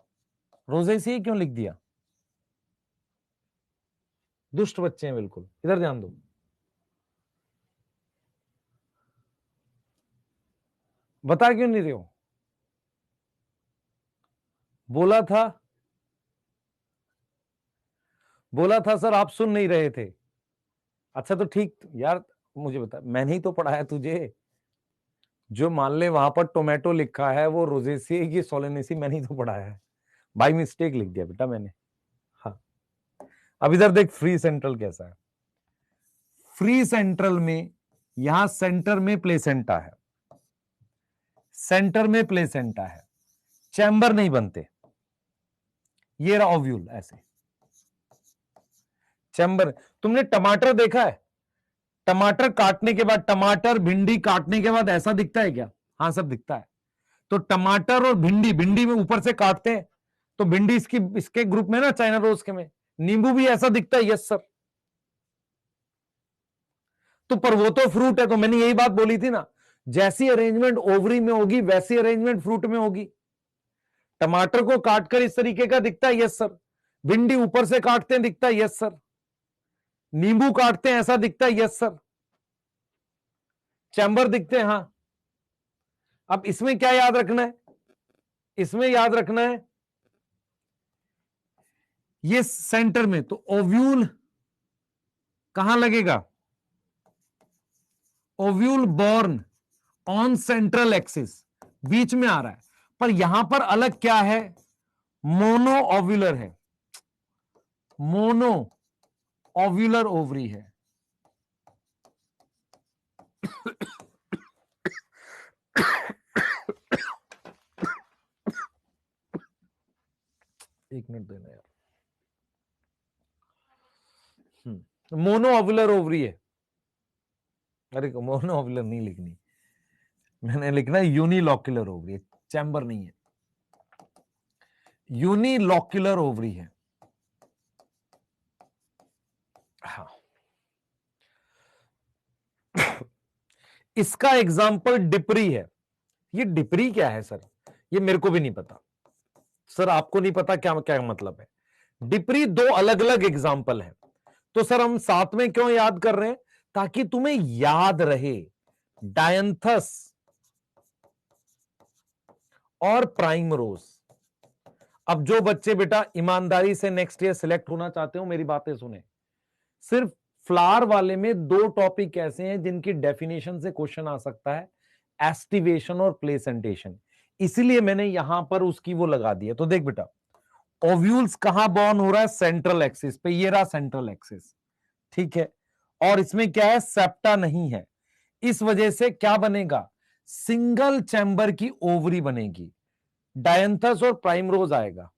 रोजेसिए क्यों लिख दिया, दुष्ट बच्चे हैं बिल्कुल। इधर ध्यान दो, बता क्यों नहीं रहे हो, बोला था, बोला था सर आप सुन नहीं रहे थे। अच्छा तो ठीक यार, मुझे बता, मैंने ही तो पढ़ाया तुझे, जो मान ले वहां पर टोमेटो लिखा है वो रोजेसी की सोलेनेसी मैंने ही तो पढ़ाया है, बाई मिस्टेक लिख दिया बेटा मैंने। हाँ अब इधर देख फ्री सेंट्रल कैसा है, फ्री सेंट्रल में यहां सेंटर में प्लेसेंटा है, सेंटर में प्लेसेंटा है, चैम्बर नहीं बनते, ये रहा ओव्यूल ऐसे, चैम्बर। तुमने टमाटर देखा है, टमाटर काटने के बाद, टमाटर भिंडी काटने के बाद ऐसा दिखता है क्या, हाँ सब दिखता है। तो टमाटर और भिंडी, भिंडी में ऊपर से काटते हैं तो भिंडी इसकी, इसके ग्रुप में ना, चाइना रोज के में। नींबू भी ऐसा दिखता है, यस सर। तो पर वो तो फ्रूट है, तो मैंने यही बात बोली थी ना, जैसी अरेंजमेंट ओवरी में होगी वैसी अरेंजमेंट फ्रूट में होगी। टमाटर को काटकर इस तरीके का दिखता है, यस सर। भिंडी ऊपर से काटते हैं दिखता है, यस सर। नींबू काटते हैं ऐसा दिखता है, यस सर। चैम्बर दिखते हैं, हाँ। अब इसमें क्या याद रखना है, इसमें याद रखना है ये सेंटर में, तो ओव्यूल कहां लगेगा, ovule borne on central axis, बीच में आ रहा है। पर यहां पर अलग क्या है, मोनो ओव्यूलर है, मोनो ओव्यूलर ओवरी है। एक मिनट देना यार, मोनो ओव्यूलर ओवरी है। अरे मोनो ओव्यूलर नहीं लिखनी, मैंने लिखना है यूनिलॉक्यूलर ओवरी, चैम्बर नहीं है, यूनिलॉक्यूलर ओवरी है। इसका एग्जाम्पल डिप्री है। ये डिप्री क्या है सर? ये मेरे को भी नहीं पता सर, आपको नहीं पता क्या क्या मतलब है? डिप्री दो अलग अलग एग्जाम्पल है। तो सर हम साथ में क्यों याद कर रहे हैं? ताकि तुम्हें याद रहे डायंथस और प्राइमरोज। अब जो बच्चे बेटा ईमानदारी से नेक्स्ट ईयर सिलेक्ट होना चाहते हो, मेरी बातें सुने। सिर्फ फ्लावर वाले में दो टॉपिक ऐसे हैं जिनकी डेफिनेशन से क्वेश्चन आ सकता है, एस्टिवेशन और प्लेसेंटेशन। इसीलिए मैंने यहां पर उसकी वो लगा दी है। तो देख बेटा, ओव्यूल्स कहां बॉर्न हो रहा है? सेंट्रल एक्सिस पे, ये रहा सेंट्रल एक्सिस, ठीक है। और इसमें क्या है? सेप्टा नहीं है। इस वजह से क्या बनेगा? सिंगल चैम्बर की ओवरी बनेगी। डायंथस और प्राइमरोज आएगा।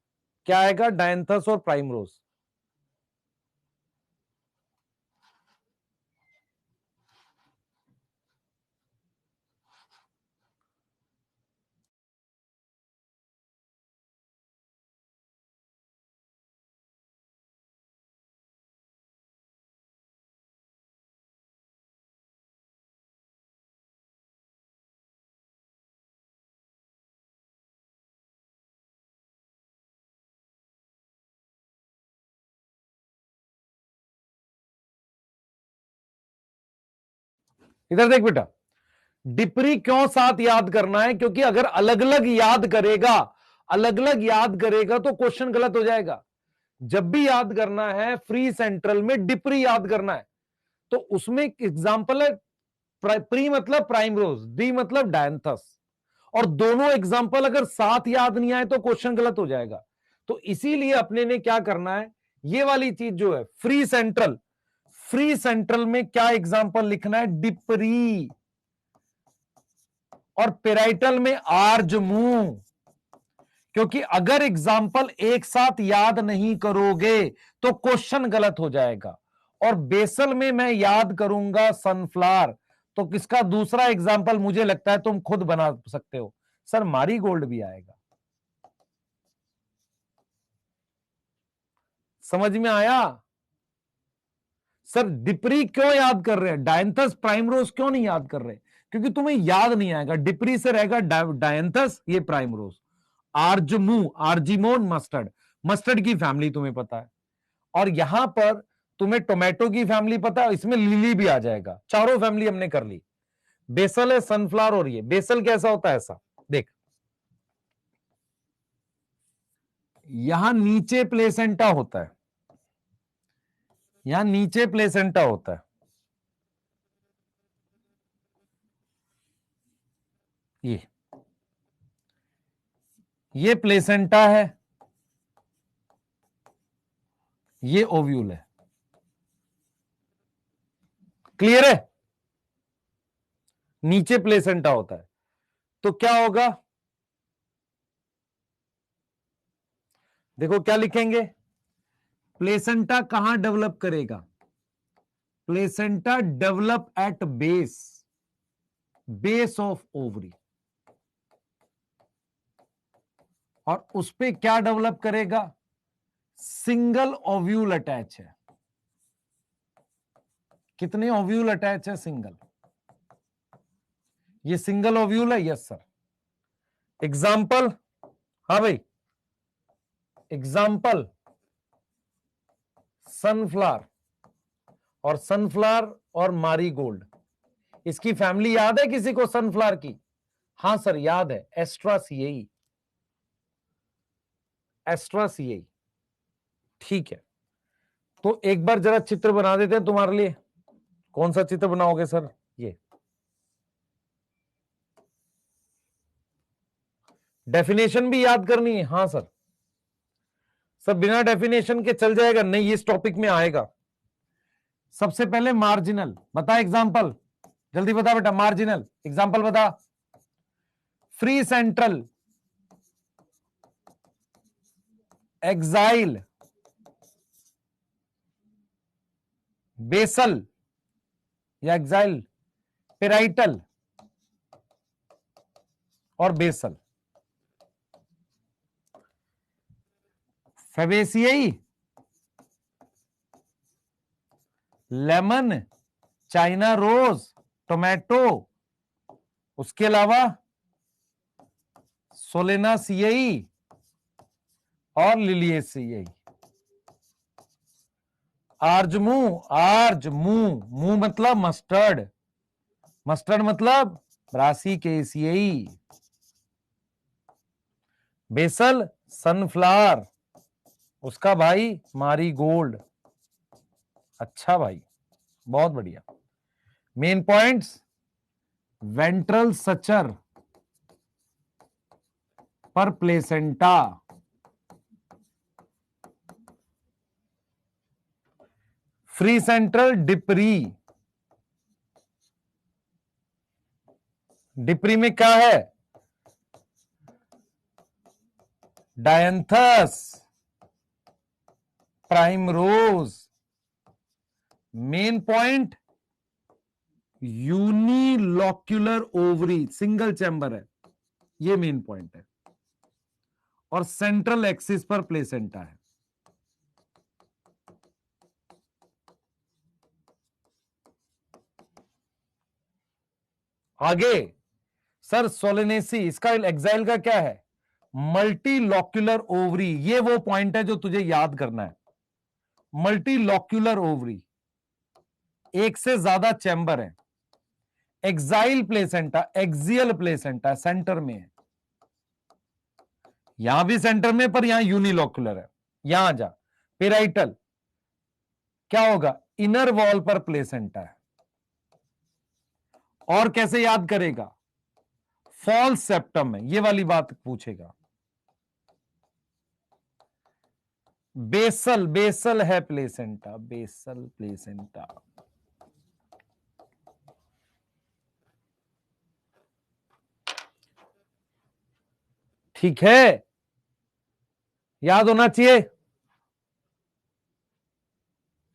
क्या आएगा? डायंथस और प्राइमरोज। इधर देख बेटा, डिप्री क्यों साथ याद करना है? क्योंकि अगर अलग अलग याद करेगा, अलग अलग याद करेगा तो क्वेश्चन गलत हो जाएगा। जब भी याद करना है फ्री सेंट्रल में डिप्री याद करना है, तो उसमें एग्जांपल है प्री मतलब प्राइमरोज, डी मतलब डायंथस। और दोनों एग्जांपल अगर साथ याद नहीं आए तो क्वेश्चन गलत हो जाएगा। तो इसीलिए अपने ने क्या करना है, ये वाली चीज जो है फ्री सेंट्रल, फ्री सेंट्रल में क्या एग्जांपल लिखना है? डिप्री। और पेराइटल में आर्जमू। क्योंकि अगर एग्जाम्पल एक साथ याद नहीं करोगे तो क्वेश्चन गलत हो जाएगा। और बेसल में मैं याद करूंगा सनफ्लावर, तो किसका दूसरा एग्जाम्पल मुझे लगता है तुम खुद बना सकते हो सर, मारी गोल्ड भी आएगा। समझ में आया? सर डिप्री क्यों याद कर रहे हैं, डायंथस प्राइमरोज क्यों नहीं याद कर रहे? क्योंकि तुम्हें याद नहीं आएगा। डिप्री से रहेगा डायंथस, ये प्राइमरोज। आर्जमू, आर्जिमोन मस्टर्ड, मस्टर्ड की फैमिली तुम्हें पता है। और यहां पर तुम्हें टोमेटो की फैमिली पता है, इसमें लिली भी आ जाएगा। चारों फैमिली हमने कर ली। बेसल है, सनफ्लावर, और ये बेसल कैसा होता है? ऐसा देख, यहां नीचे प्लेसेंटा होता है, यहां नीचे प्लेसेंटा होता है। ये प्लेसेंटा है, ये ओव्यूल है। क्लियर है? नीचे प्लेसेंटा होता है। तो क्या होगा? देखो क्या लिखेंगे, प्लेसेंटा कहां डेवलप करेगा? Placenta develop at base, base of ovary. और उस पे क्या डेवलप करेगा? सिंगल ओव्यूल अटैच है। कितने ओव्यूल अटैच है? सिंगल। ये सिंगल ओव्यूल है, यस सर। एग्जाम्पल, हाँ भाई, एग्जाम्पल सनफ्लावर, और सनफ्लावर और मारीगोल्ड। इसकी फैमिली याद है किसी को सनफ्लावर की? हां सर याद है, एस्ट्रासिएई, एस्ट्रासिएई। ठीक है, तो एक बार जरा चित्र बना देते हैं तुम्हारे लिए। कौन सा चित्र बनाओगे सर? ये डेफिनेशन भी याद करनी है? हां सर। सर बिना डेफिनेशन के चल जाएगा? नहीं, इस टॉपिक में आएगा। सबसे पहले मार्जिनल बता, एग्जांपल जल्दी बता बेटा, मार्जिनल एग्जांपल बता। फ्री सेंट्रल, एक्साइल, बेसल या एक्साइल, पेराइटल और basal. Fabaceae, lemon, China rose, tomato, उसके अलावा सोलेनासियाई और लिलिएसियाई। आर्जमू, आर्जमू, मू मतलब मस्टर्ड, मस्टर्ड मतलब ब्रासिकेसियाई। बेसल सनफ्लावर, उसका भाई मारीगोल्ड। अच्छा भाई, बहुत बढ़िया। मेन पॉइंट्स, वेंट्रल सचर पर प्लेसेंटा, फ्री सेंट्रल डिप्री, डिप्री में क्या है? Dianthus, primrose. Main point, unilocular ovary, single chamber है, ये मेन पॉइंट है, और सेंट्रल एक्सिस पर प्लेसेंटा है। आगे सर सोलेनेसी, इसका एक्साइल का क्या है? मल्टीलॉक्यूलर ओवरी, ये वो पॉइंट है जो तुझे याद करना है। मल्टीलॉक्यूलर ओवरी, एक से ज्यादा चैम्बर है। Axile placenta, axile placenta centre में है, यहां भी सेंटर में, पर यहां यूनिलॉक्यूलर है। यहां जा, पेराइटल क्या होगा? इनर वॉल पर प्लेसेंटा है। और कैसे याद करेगा? फॉल्स सेप्टम में, ये वाली बात पूछेगा। बेसल, बेसल है प्लेसेंटा, बेसल प्लेसेंटा। ठीक है, याद होना चाहिए।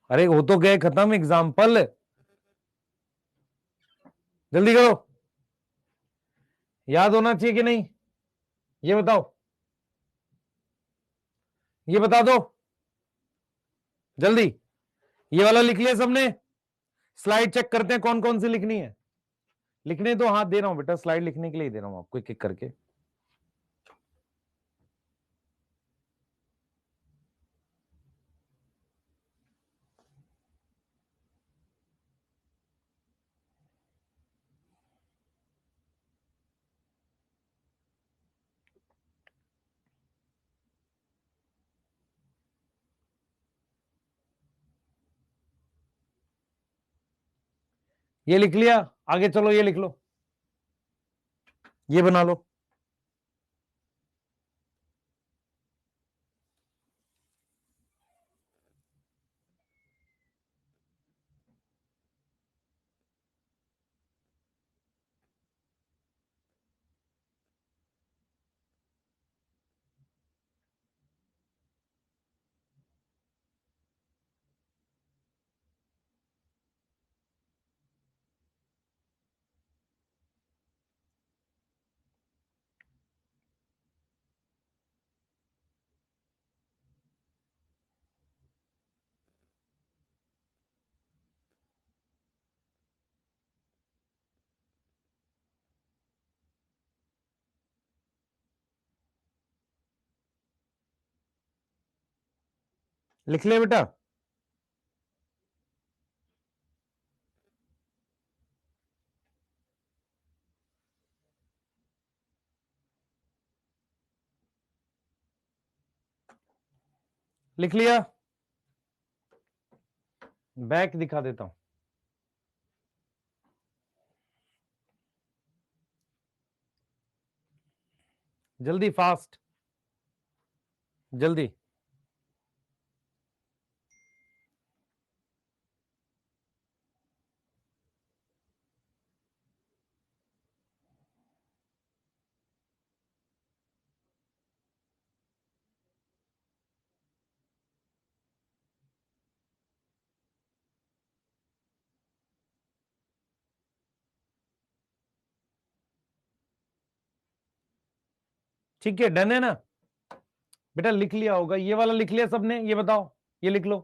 अरे हो तो गए खत्म एग्जाम्पल, जल्दी करो। याद होना चाहिए कि नहीं, ये बताओ, ये बता दो जल्दी। ये वाला लिख लिया सबने? स्लाइड चेक करते हैं कौन कौन सी लिखनी है। लिखने तो हाथ दे रहा हूं बेटा, स्लाइड लिखने के लिए दे रहा हूं आपको एक एक करके। ये लिख लिया, आगे चलो, ये लिख लो, ये बना लो। लिख ले बेटा, लिख लिया? बैक दिखा देता हूं, जल्दी, फास्ट, जल्दी। ठीक है, डन है ना बेटा? लिख लिया होगा, ये वाला लिख लिया सबने? ये बताओ, ये लिख लो,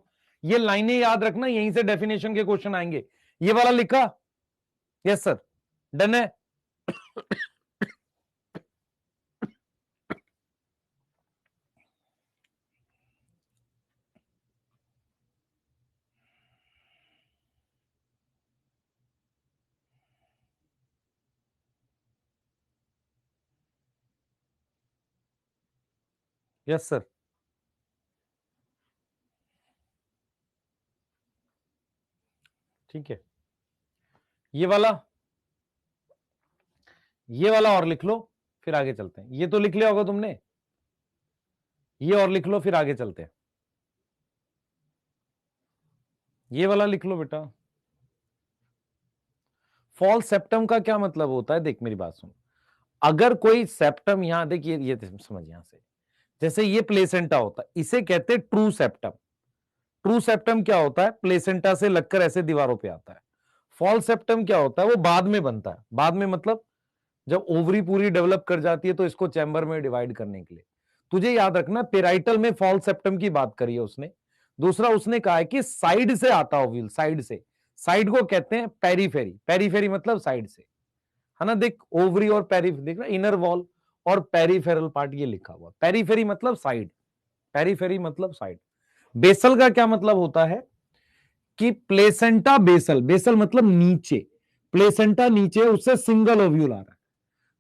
ये लाइनें याद रखना, यहीं से डेफिनेशन के क्वेश्चन आएंगे। ये वाला लिखा? यस सर, डन है। यस सर, ठीक है। ये वाला, ये वाला और लिख लो, फिर आगे चलते हैं। ये तो लिख लिया होगा तुमने, ये और लिख लो, फिर आगे चलते हैं। ये वाला लिख लो बेटा। फॉल्स सेप्टम का क्या मतलब होता है, देख मेरी बात सुन। अगर कोई सेप्टम, यहां देखिए, ये समझ, यहां से जैसे ये प्लेसेंटा होता है, इसे कहते हैं ट्रू सेप्टम। ट्रू सेप्टम क्या होता है, प्लेसेंटा से लगकर ऐसे दीवारों पे आता है। फॉल्स सेप्टम क्या होता है, वो बाद में बनता है। बाद में मतलब जब ओवरी पूरी डेवलप कर जाती है तो इसको चैम्बर में डिवाइड करने के लिए। तुझे याद रखना, पेराइटल में फॉल्स सेप्टम की बात करी है उसने। दूसरा उसने कहा है कि साइड से आता ओव्यूल, साइड से। साइड को कहते हैं पेरीफेरी। पेरीफेरी मतलब साइड से, है ना। देख ओवरी और पेरी, देख ना, इनर वॉल और पेरीफेरल पार्ट, ये लिखा हुआ। पेरीफेरी मतलब साइड, पेरीफेरी मतलब साइड। बेसल का क्या मतलब होता है कि प्लेसेंटा बेसल, बेसल मतलब नीचे, प्लेसेंटा नीचे, उससे सिंगल ओव्यूल आ रहा है।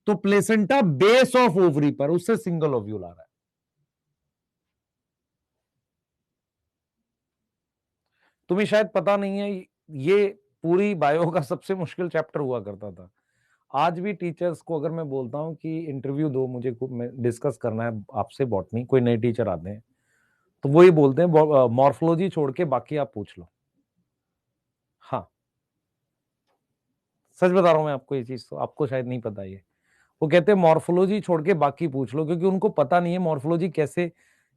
तो प्लेसेंटा बेस ऑफ ओवरी पर, उससे सिंगल ओव्यूल आ रहा है। तुम्हें शायद पता नहीं है, ये पूरी बायो का सबसे मुश्किल चैप्टर हुआ करता था। आज भी टीचर्स को अगर मैं बोलता हूं कि इंटरव्यू दो मुझे, डिस्कस करना है आपसे बॉटनी, कोई नए टीचर आते हैं तो वो ही बोलते हैं मॉर्फोलॉजी छोड़ के बाकी आप पूछ लो। हाँ, सच बता रहा हूं मैं आपको, ये चीज तो आपको शायद नहीं पता। ये वो कहते हैं मॉर्फोलॉजी छोड़ के बाकी पूछ लो, क्योंकि उनको पता नहीं है मॉर्फोलॉजी कैसे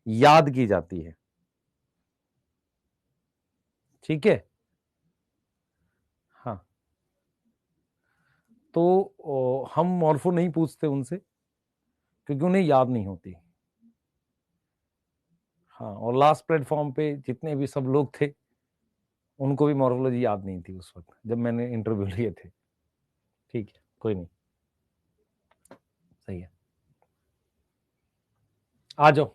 याद की जाती है। ठीक है, हाँ। तो हम मॉर्फो नहीं पूछते उनसे, क्योंकि उन्हें याद नहीं होती। हाँ, और लास्ट प्लेटफॉर्म पे जितने भी सब लोग थे, उनको भी मॉर्फोलॉजी याद नहीं थी उस वक्त जब मैंने इंटरव्यू लिए थे। ठीक है, कोई नहीं, सही है। आ जाओ।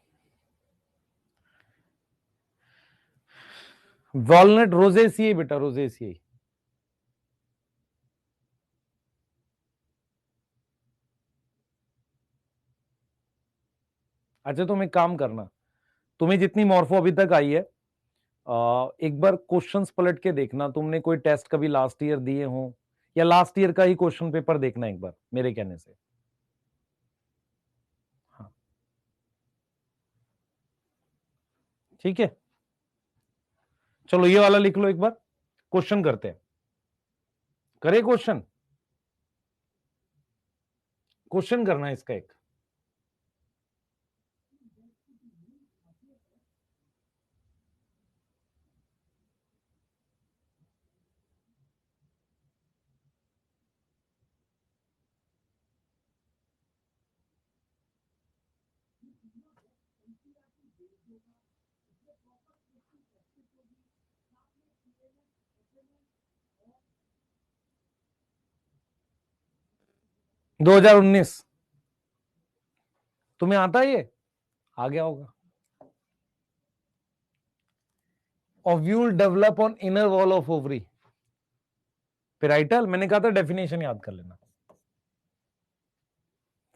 वॉलनट रोजेसिए बेटा, रोजेसिए। अच्छा, तुम एक काम करना, तुम्हें जितनी मॉर्फो अभी तक आई है, एक बार क्वेश्चंस पलट के देखना। तुमने कोई टेस्ट कभी लास्ट ईयर दिए हो, या लास्ट ईयर का ही क्वेश्चन पेपर देखना एक बार मेरे कहने से। हाँ, ठीक है। चलो ये वाला लिख लो एक बार, क्वेश्चन करते हैं। करे क्वेश्चन, क्वेश्चन करना है इसका एक। दो 2019 तुम्हें आता है ये, आ गया होगा। Ovule develop on inner wall of ovary, parietal. मैंने कहा था डेफिनेशन याद कर लेना।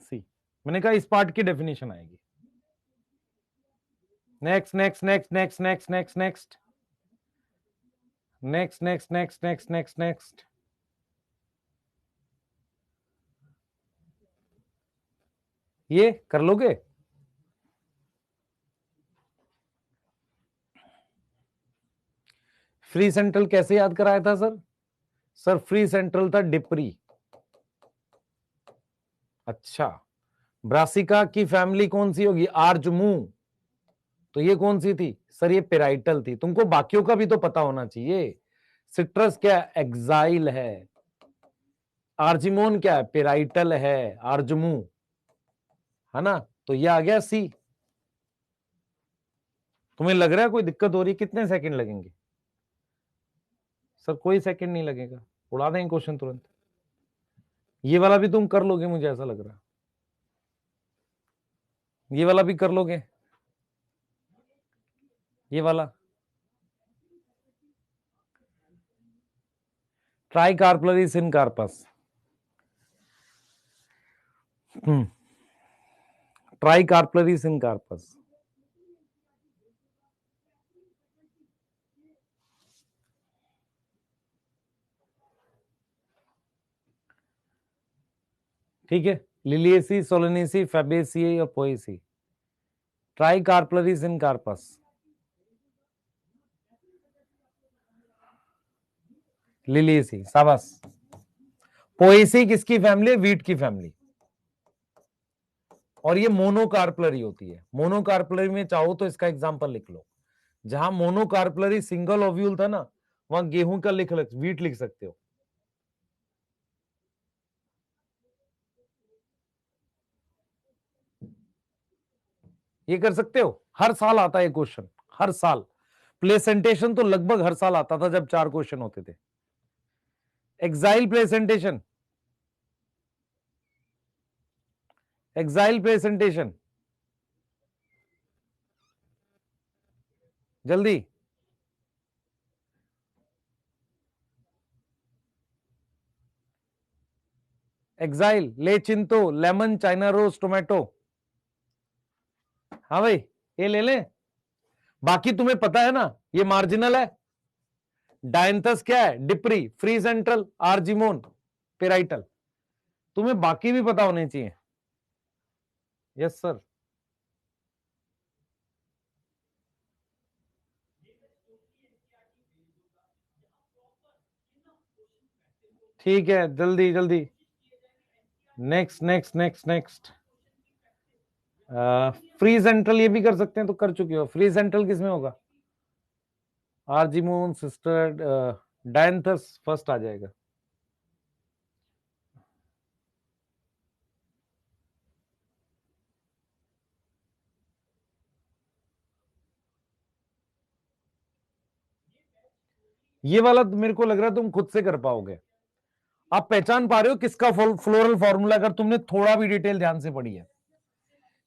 सी, मैंने कहा इस पार्ट की डेफिनेशन आएगी। Next next next next next next next next next next next next next. ये कर लोगे? फ्री सेंट्रल कैसे याद कराया था सर? सर फ्री सेंट्रल था डिप्री। अच्छा, ब्रासिका की फैमिली कौन सी होगी? आर्जमू। तो ये कौन सी थी सर? ये पेराइटल थी। तुमको बाकियों का भी तो पता होना चाहिए। सिट्रस क्या एक्साइल है, आर्जिमोन क्या है? पेराइटल है, आर्जमू, है ना। तो ये आ गया सी। तुम्हें लग रहा है कोई दिक्कत हो रही है? कितने सेकंड लगेंगे सर? कोई सेकंड नहीं लगेगा, उड़ा देंगे क्वेश्चन तुरंत। ये वाला भी तुम कर लोगे, मुझे ऐसा लग रहा है। ये वाला भी कर लोगे, ये वाला। ट्राई कार्पलरी सिन कार्पस, ट्राई कार्पलरी सिन कार्पस। ठीक है, लिलिएसी, सोलेनेसी, फैबेसी और पोएसी। ट्राई कार्पलरी सिन कार्पस, लिलिएसी, शाबाश। पोएसी किसकी फैमिली है? वीट की फैमिली। और ये मोनोकार्पलरी होती है। मोनोकार्पलरी में चाहो तो इसका एग्जांपल लिख लो। जहां मोनोकार्पलरी सिंगल ओव्यूल था ना, वहां गेहूं का वीट लिख सकते हो। ये कर सकते हो। हर साल आता है क्वेश्चन, हर साल। प्लेसेंटेशन तो लगभग हर साल आता था जब 4 क्वेश्चन होते थे। एक्साइल प्लेसेंटेशन, एक्साइल प्रेजेंटेशन, जल्दी। एक्साइल, ले चिंतो, लेमन, चाइना रोज, टोमेटो। हाँ भाई, ये ले लें। बाकी तुम्हें पता है ना, ये मार्जिनल है। डायंथस क्या है? डिप्री, फ्री सेंट्रल, आर्जिमोन, पेराइटल। तुम्हें बाकी भी पता होने चाहिए। Yes sir. ठीक है, जल्दी जल्दी। Next next next next. Free central ये भी कर सकते हैं, तो कर चुके हो। फ्री सेंट्रल किसमें होगा? आर्जिमोन, सिस्टर, डायंथस फर्स्ट आ जाएगा। ये वाला तो मेरे को लग रहा है तुम खुद से कर पाओगे। आप पहचान पा रहे हो किसका फ्लोरल फॉर्मूला, अगर तुमने थोड़ा भी डिटेल ध्यान से पढ़ी है?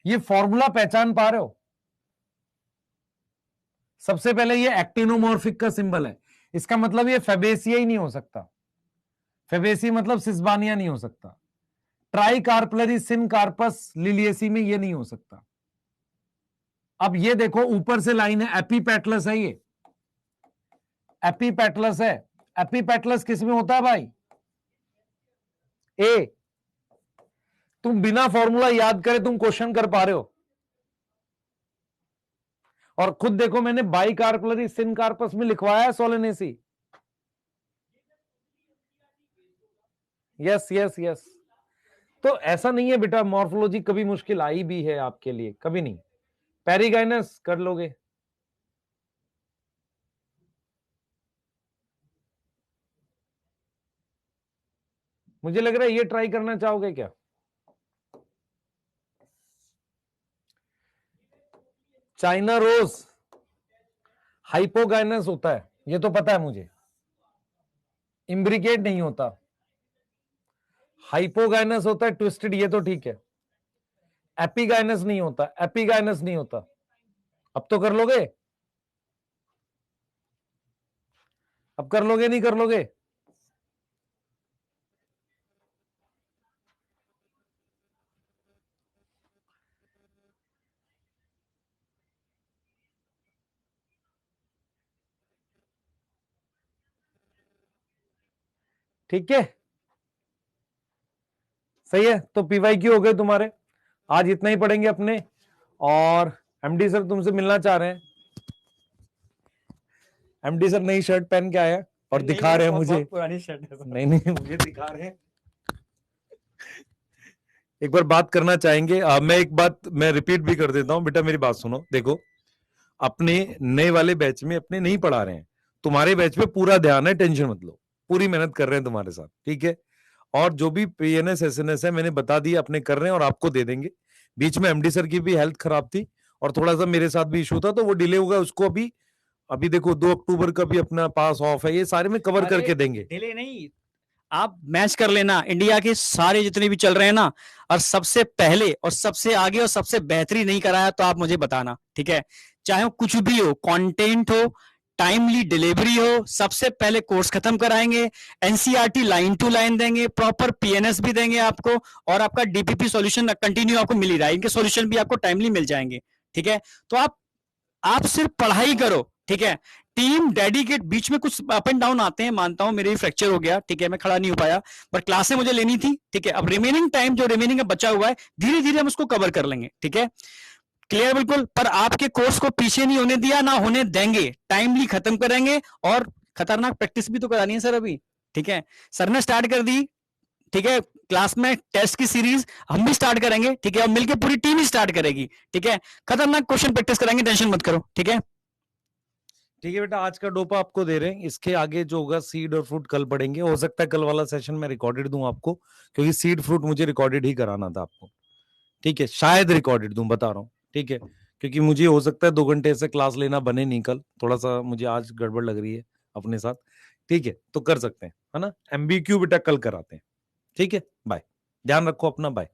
ये फॉर्मूला पहचान पा रहे हो? सबसे पहले ये एक्टिनोमॉर्फिक का सिंबल है। इसका मतलब ये फेबेसिया ही नहीं हो सकता। फेबेसी मतलब सिस्बानिया नहीं हो सकता। ट्राई कार्पलरी सिन कार्पस लिलिएसी में ये नहीं हो सकता। अब ये देखो, ऊपर से लाइन है, एपीपेटलस है ये, एपीपेटलस है। एपीपेटलस किस में होता है भाई? ए। तुम बिना फॉर्मूला याद करे तुम क्वेश्चन कर पा रहे हो? और खुद देखो, मैंने बाई कार्पलरी सिन कार्पस में लिखवाया है सोलेनेसी। Yes yes yes. तो ऐसा नहीं है बेटा, मॉर्फोलॉजी कभी मुश्किल आई भी है आपके लिए? कभी नहीं। पेरिगाइनस कर लोगे। मुझे लग रहा है ये ट्राई करना चाहोगे क्या? चाइना रोज हाइपोगाइनस होता है, ये तो पता है मुझे। इम्ब्रिकेट नहीं होता, हाइपोगाइनस होता है, ट्विस्टेड, ये तो ठीक है। एपिगाइनस नहीं होता, एपिगाइनस नहीं होता। अब तो कर लोगे? अब कर लोगे नहीं कर लोगे? ठीक है, सही है। तो पीवाईक्यू हो गए तुम्हारे। आज इतना ही पढ़ेंगे अपने। और एमडी सर तुमसे मिलना चाह रहे हैं। एमडी सर नई शर्ट पहन के आए हैं और दिखा रहे हैं मुझे। पुरानी शर्ट है। नहीं नहीं, मुझे दिखा रहे हैं। एक बार बात करना चाहेंगे। मैं एक बात मैं रिपीट भी कर देता हूं। बेटा मेरी बात सुनो, देखो, अपने नए वाले बैच में अपने नहीं पढ़ा रहे हैं। तुम्हारे बैच में पूरा ध्यान है, टेंशन मत लो। पूरी मेहनत कर रहे हैं तुम्हारे साथ, ठीक है। और जो भी पीएनएस एसएनएस है मैंने बता दिया, अपने कर रहे हैं और आपको दे देंगे। बीच में एमडी सर की भी हेल्थ खराब थी और थोड़ा सा मेरे साथ भी इशू था, तो वो डिले होगा। उसको अभी अभी देखो 2 अक्टूबर का भी अपना पास ऑफ है, ये सारे में कवर करके देंगे। डिले नहीं, आप मैच कर लेना इंडिया के सारे जितने भी चल रहे हैं ना, और सबसे पहले और सबसे आगे और सबसे बेहतरीन नहीं कराया तो आप मुझे बताना, ठीक है। चाहे वो कुछ भी हो, कंटेंट हो, टाइमली डिलीवरी हो, सबसे पहले कोर्स खत्म कराएंगे, एनसीईआरटी लाइन टू लाइन देंगे, प्रॉपर पीएनएस भी देंगे आपको, और आपका डीपीपी सॉल्यूशन कंटिन्यू आपको मिल ही रहा है, इनके सॉल्यूशन भी आपको टाइमली मिल जाएंगे, ठीक है। तो आप सिर्फ पढ़ाई करो, ठीक है। टीम डेडिकेट, बीच में कुछ अप एंड डाउन आते हैं, मानता हूं, मेरे भी फ्रैक्चर हो गया, ठीक है, मैं खड़ा नहीं हो पाया, पर क्लासें मुझे लेनी थी, ठीक है। अब रिमेनिंग टाइम जो रिमेनिंग बचा हुआ है, धीरे धीरे हम उसको कवर कर लेंगे, ठीक है। क्लियर बिल्कुल। पर आपके कोर्स को पीछे नहीं होने दिया, ना होने देंगे, टाइमली खत्म करेंगे, और खतरनाक प्रैक्टिस भी तो करानी है सर अभी, ठीक है। सर ने स्टार्ट कर दी, ठीक है, क्लास में टेस्ट की सीरीज हम भी स्टार्ट करेंगे, ठीक है, और मिलकर पूरी टीम ही स्टार्ट करेगी, ठीक है। खतरनाक क्वेश्चन प्रैक्टिस कराएंगे, टेंशन मत करो, ठीक है। ठीक है बेटा, आज का डोपा आपको दे रहे हैं, इसके आगे जो होगा सीड और फ्रूट कल पढ़ेंगे। हो सकता है कल वाला सेशन में रिकॉर्डेड दूं आपको, क्योंकि सीड फ्रूट मुझे रिकॉर्डेड ही कराना था आपको, ठीक है। शायद रिकॉर्डेड दूं, बता रहा हूँ, ठीक है, क्योंकि मुझे हो सकता है 2 घंटे से क्लास लेना बने नहीं कल, थोड़ा सा मुझे आज गड़बड़ लग रही है अपने साथ, ठीक है। तो कर सकते हैं, है ना। एमबीक्यू बेटा कल कराते हैं, ठीक है। बाय, ध्यान रखो अपना, बाय।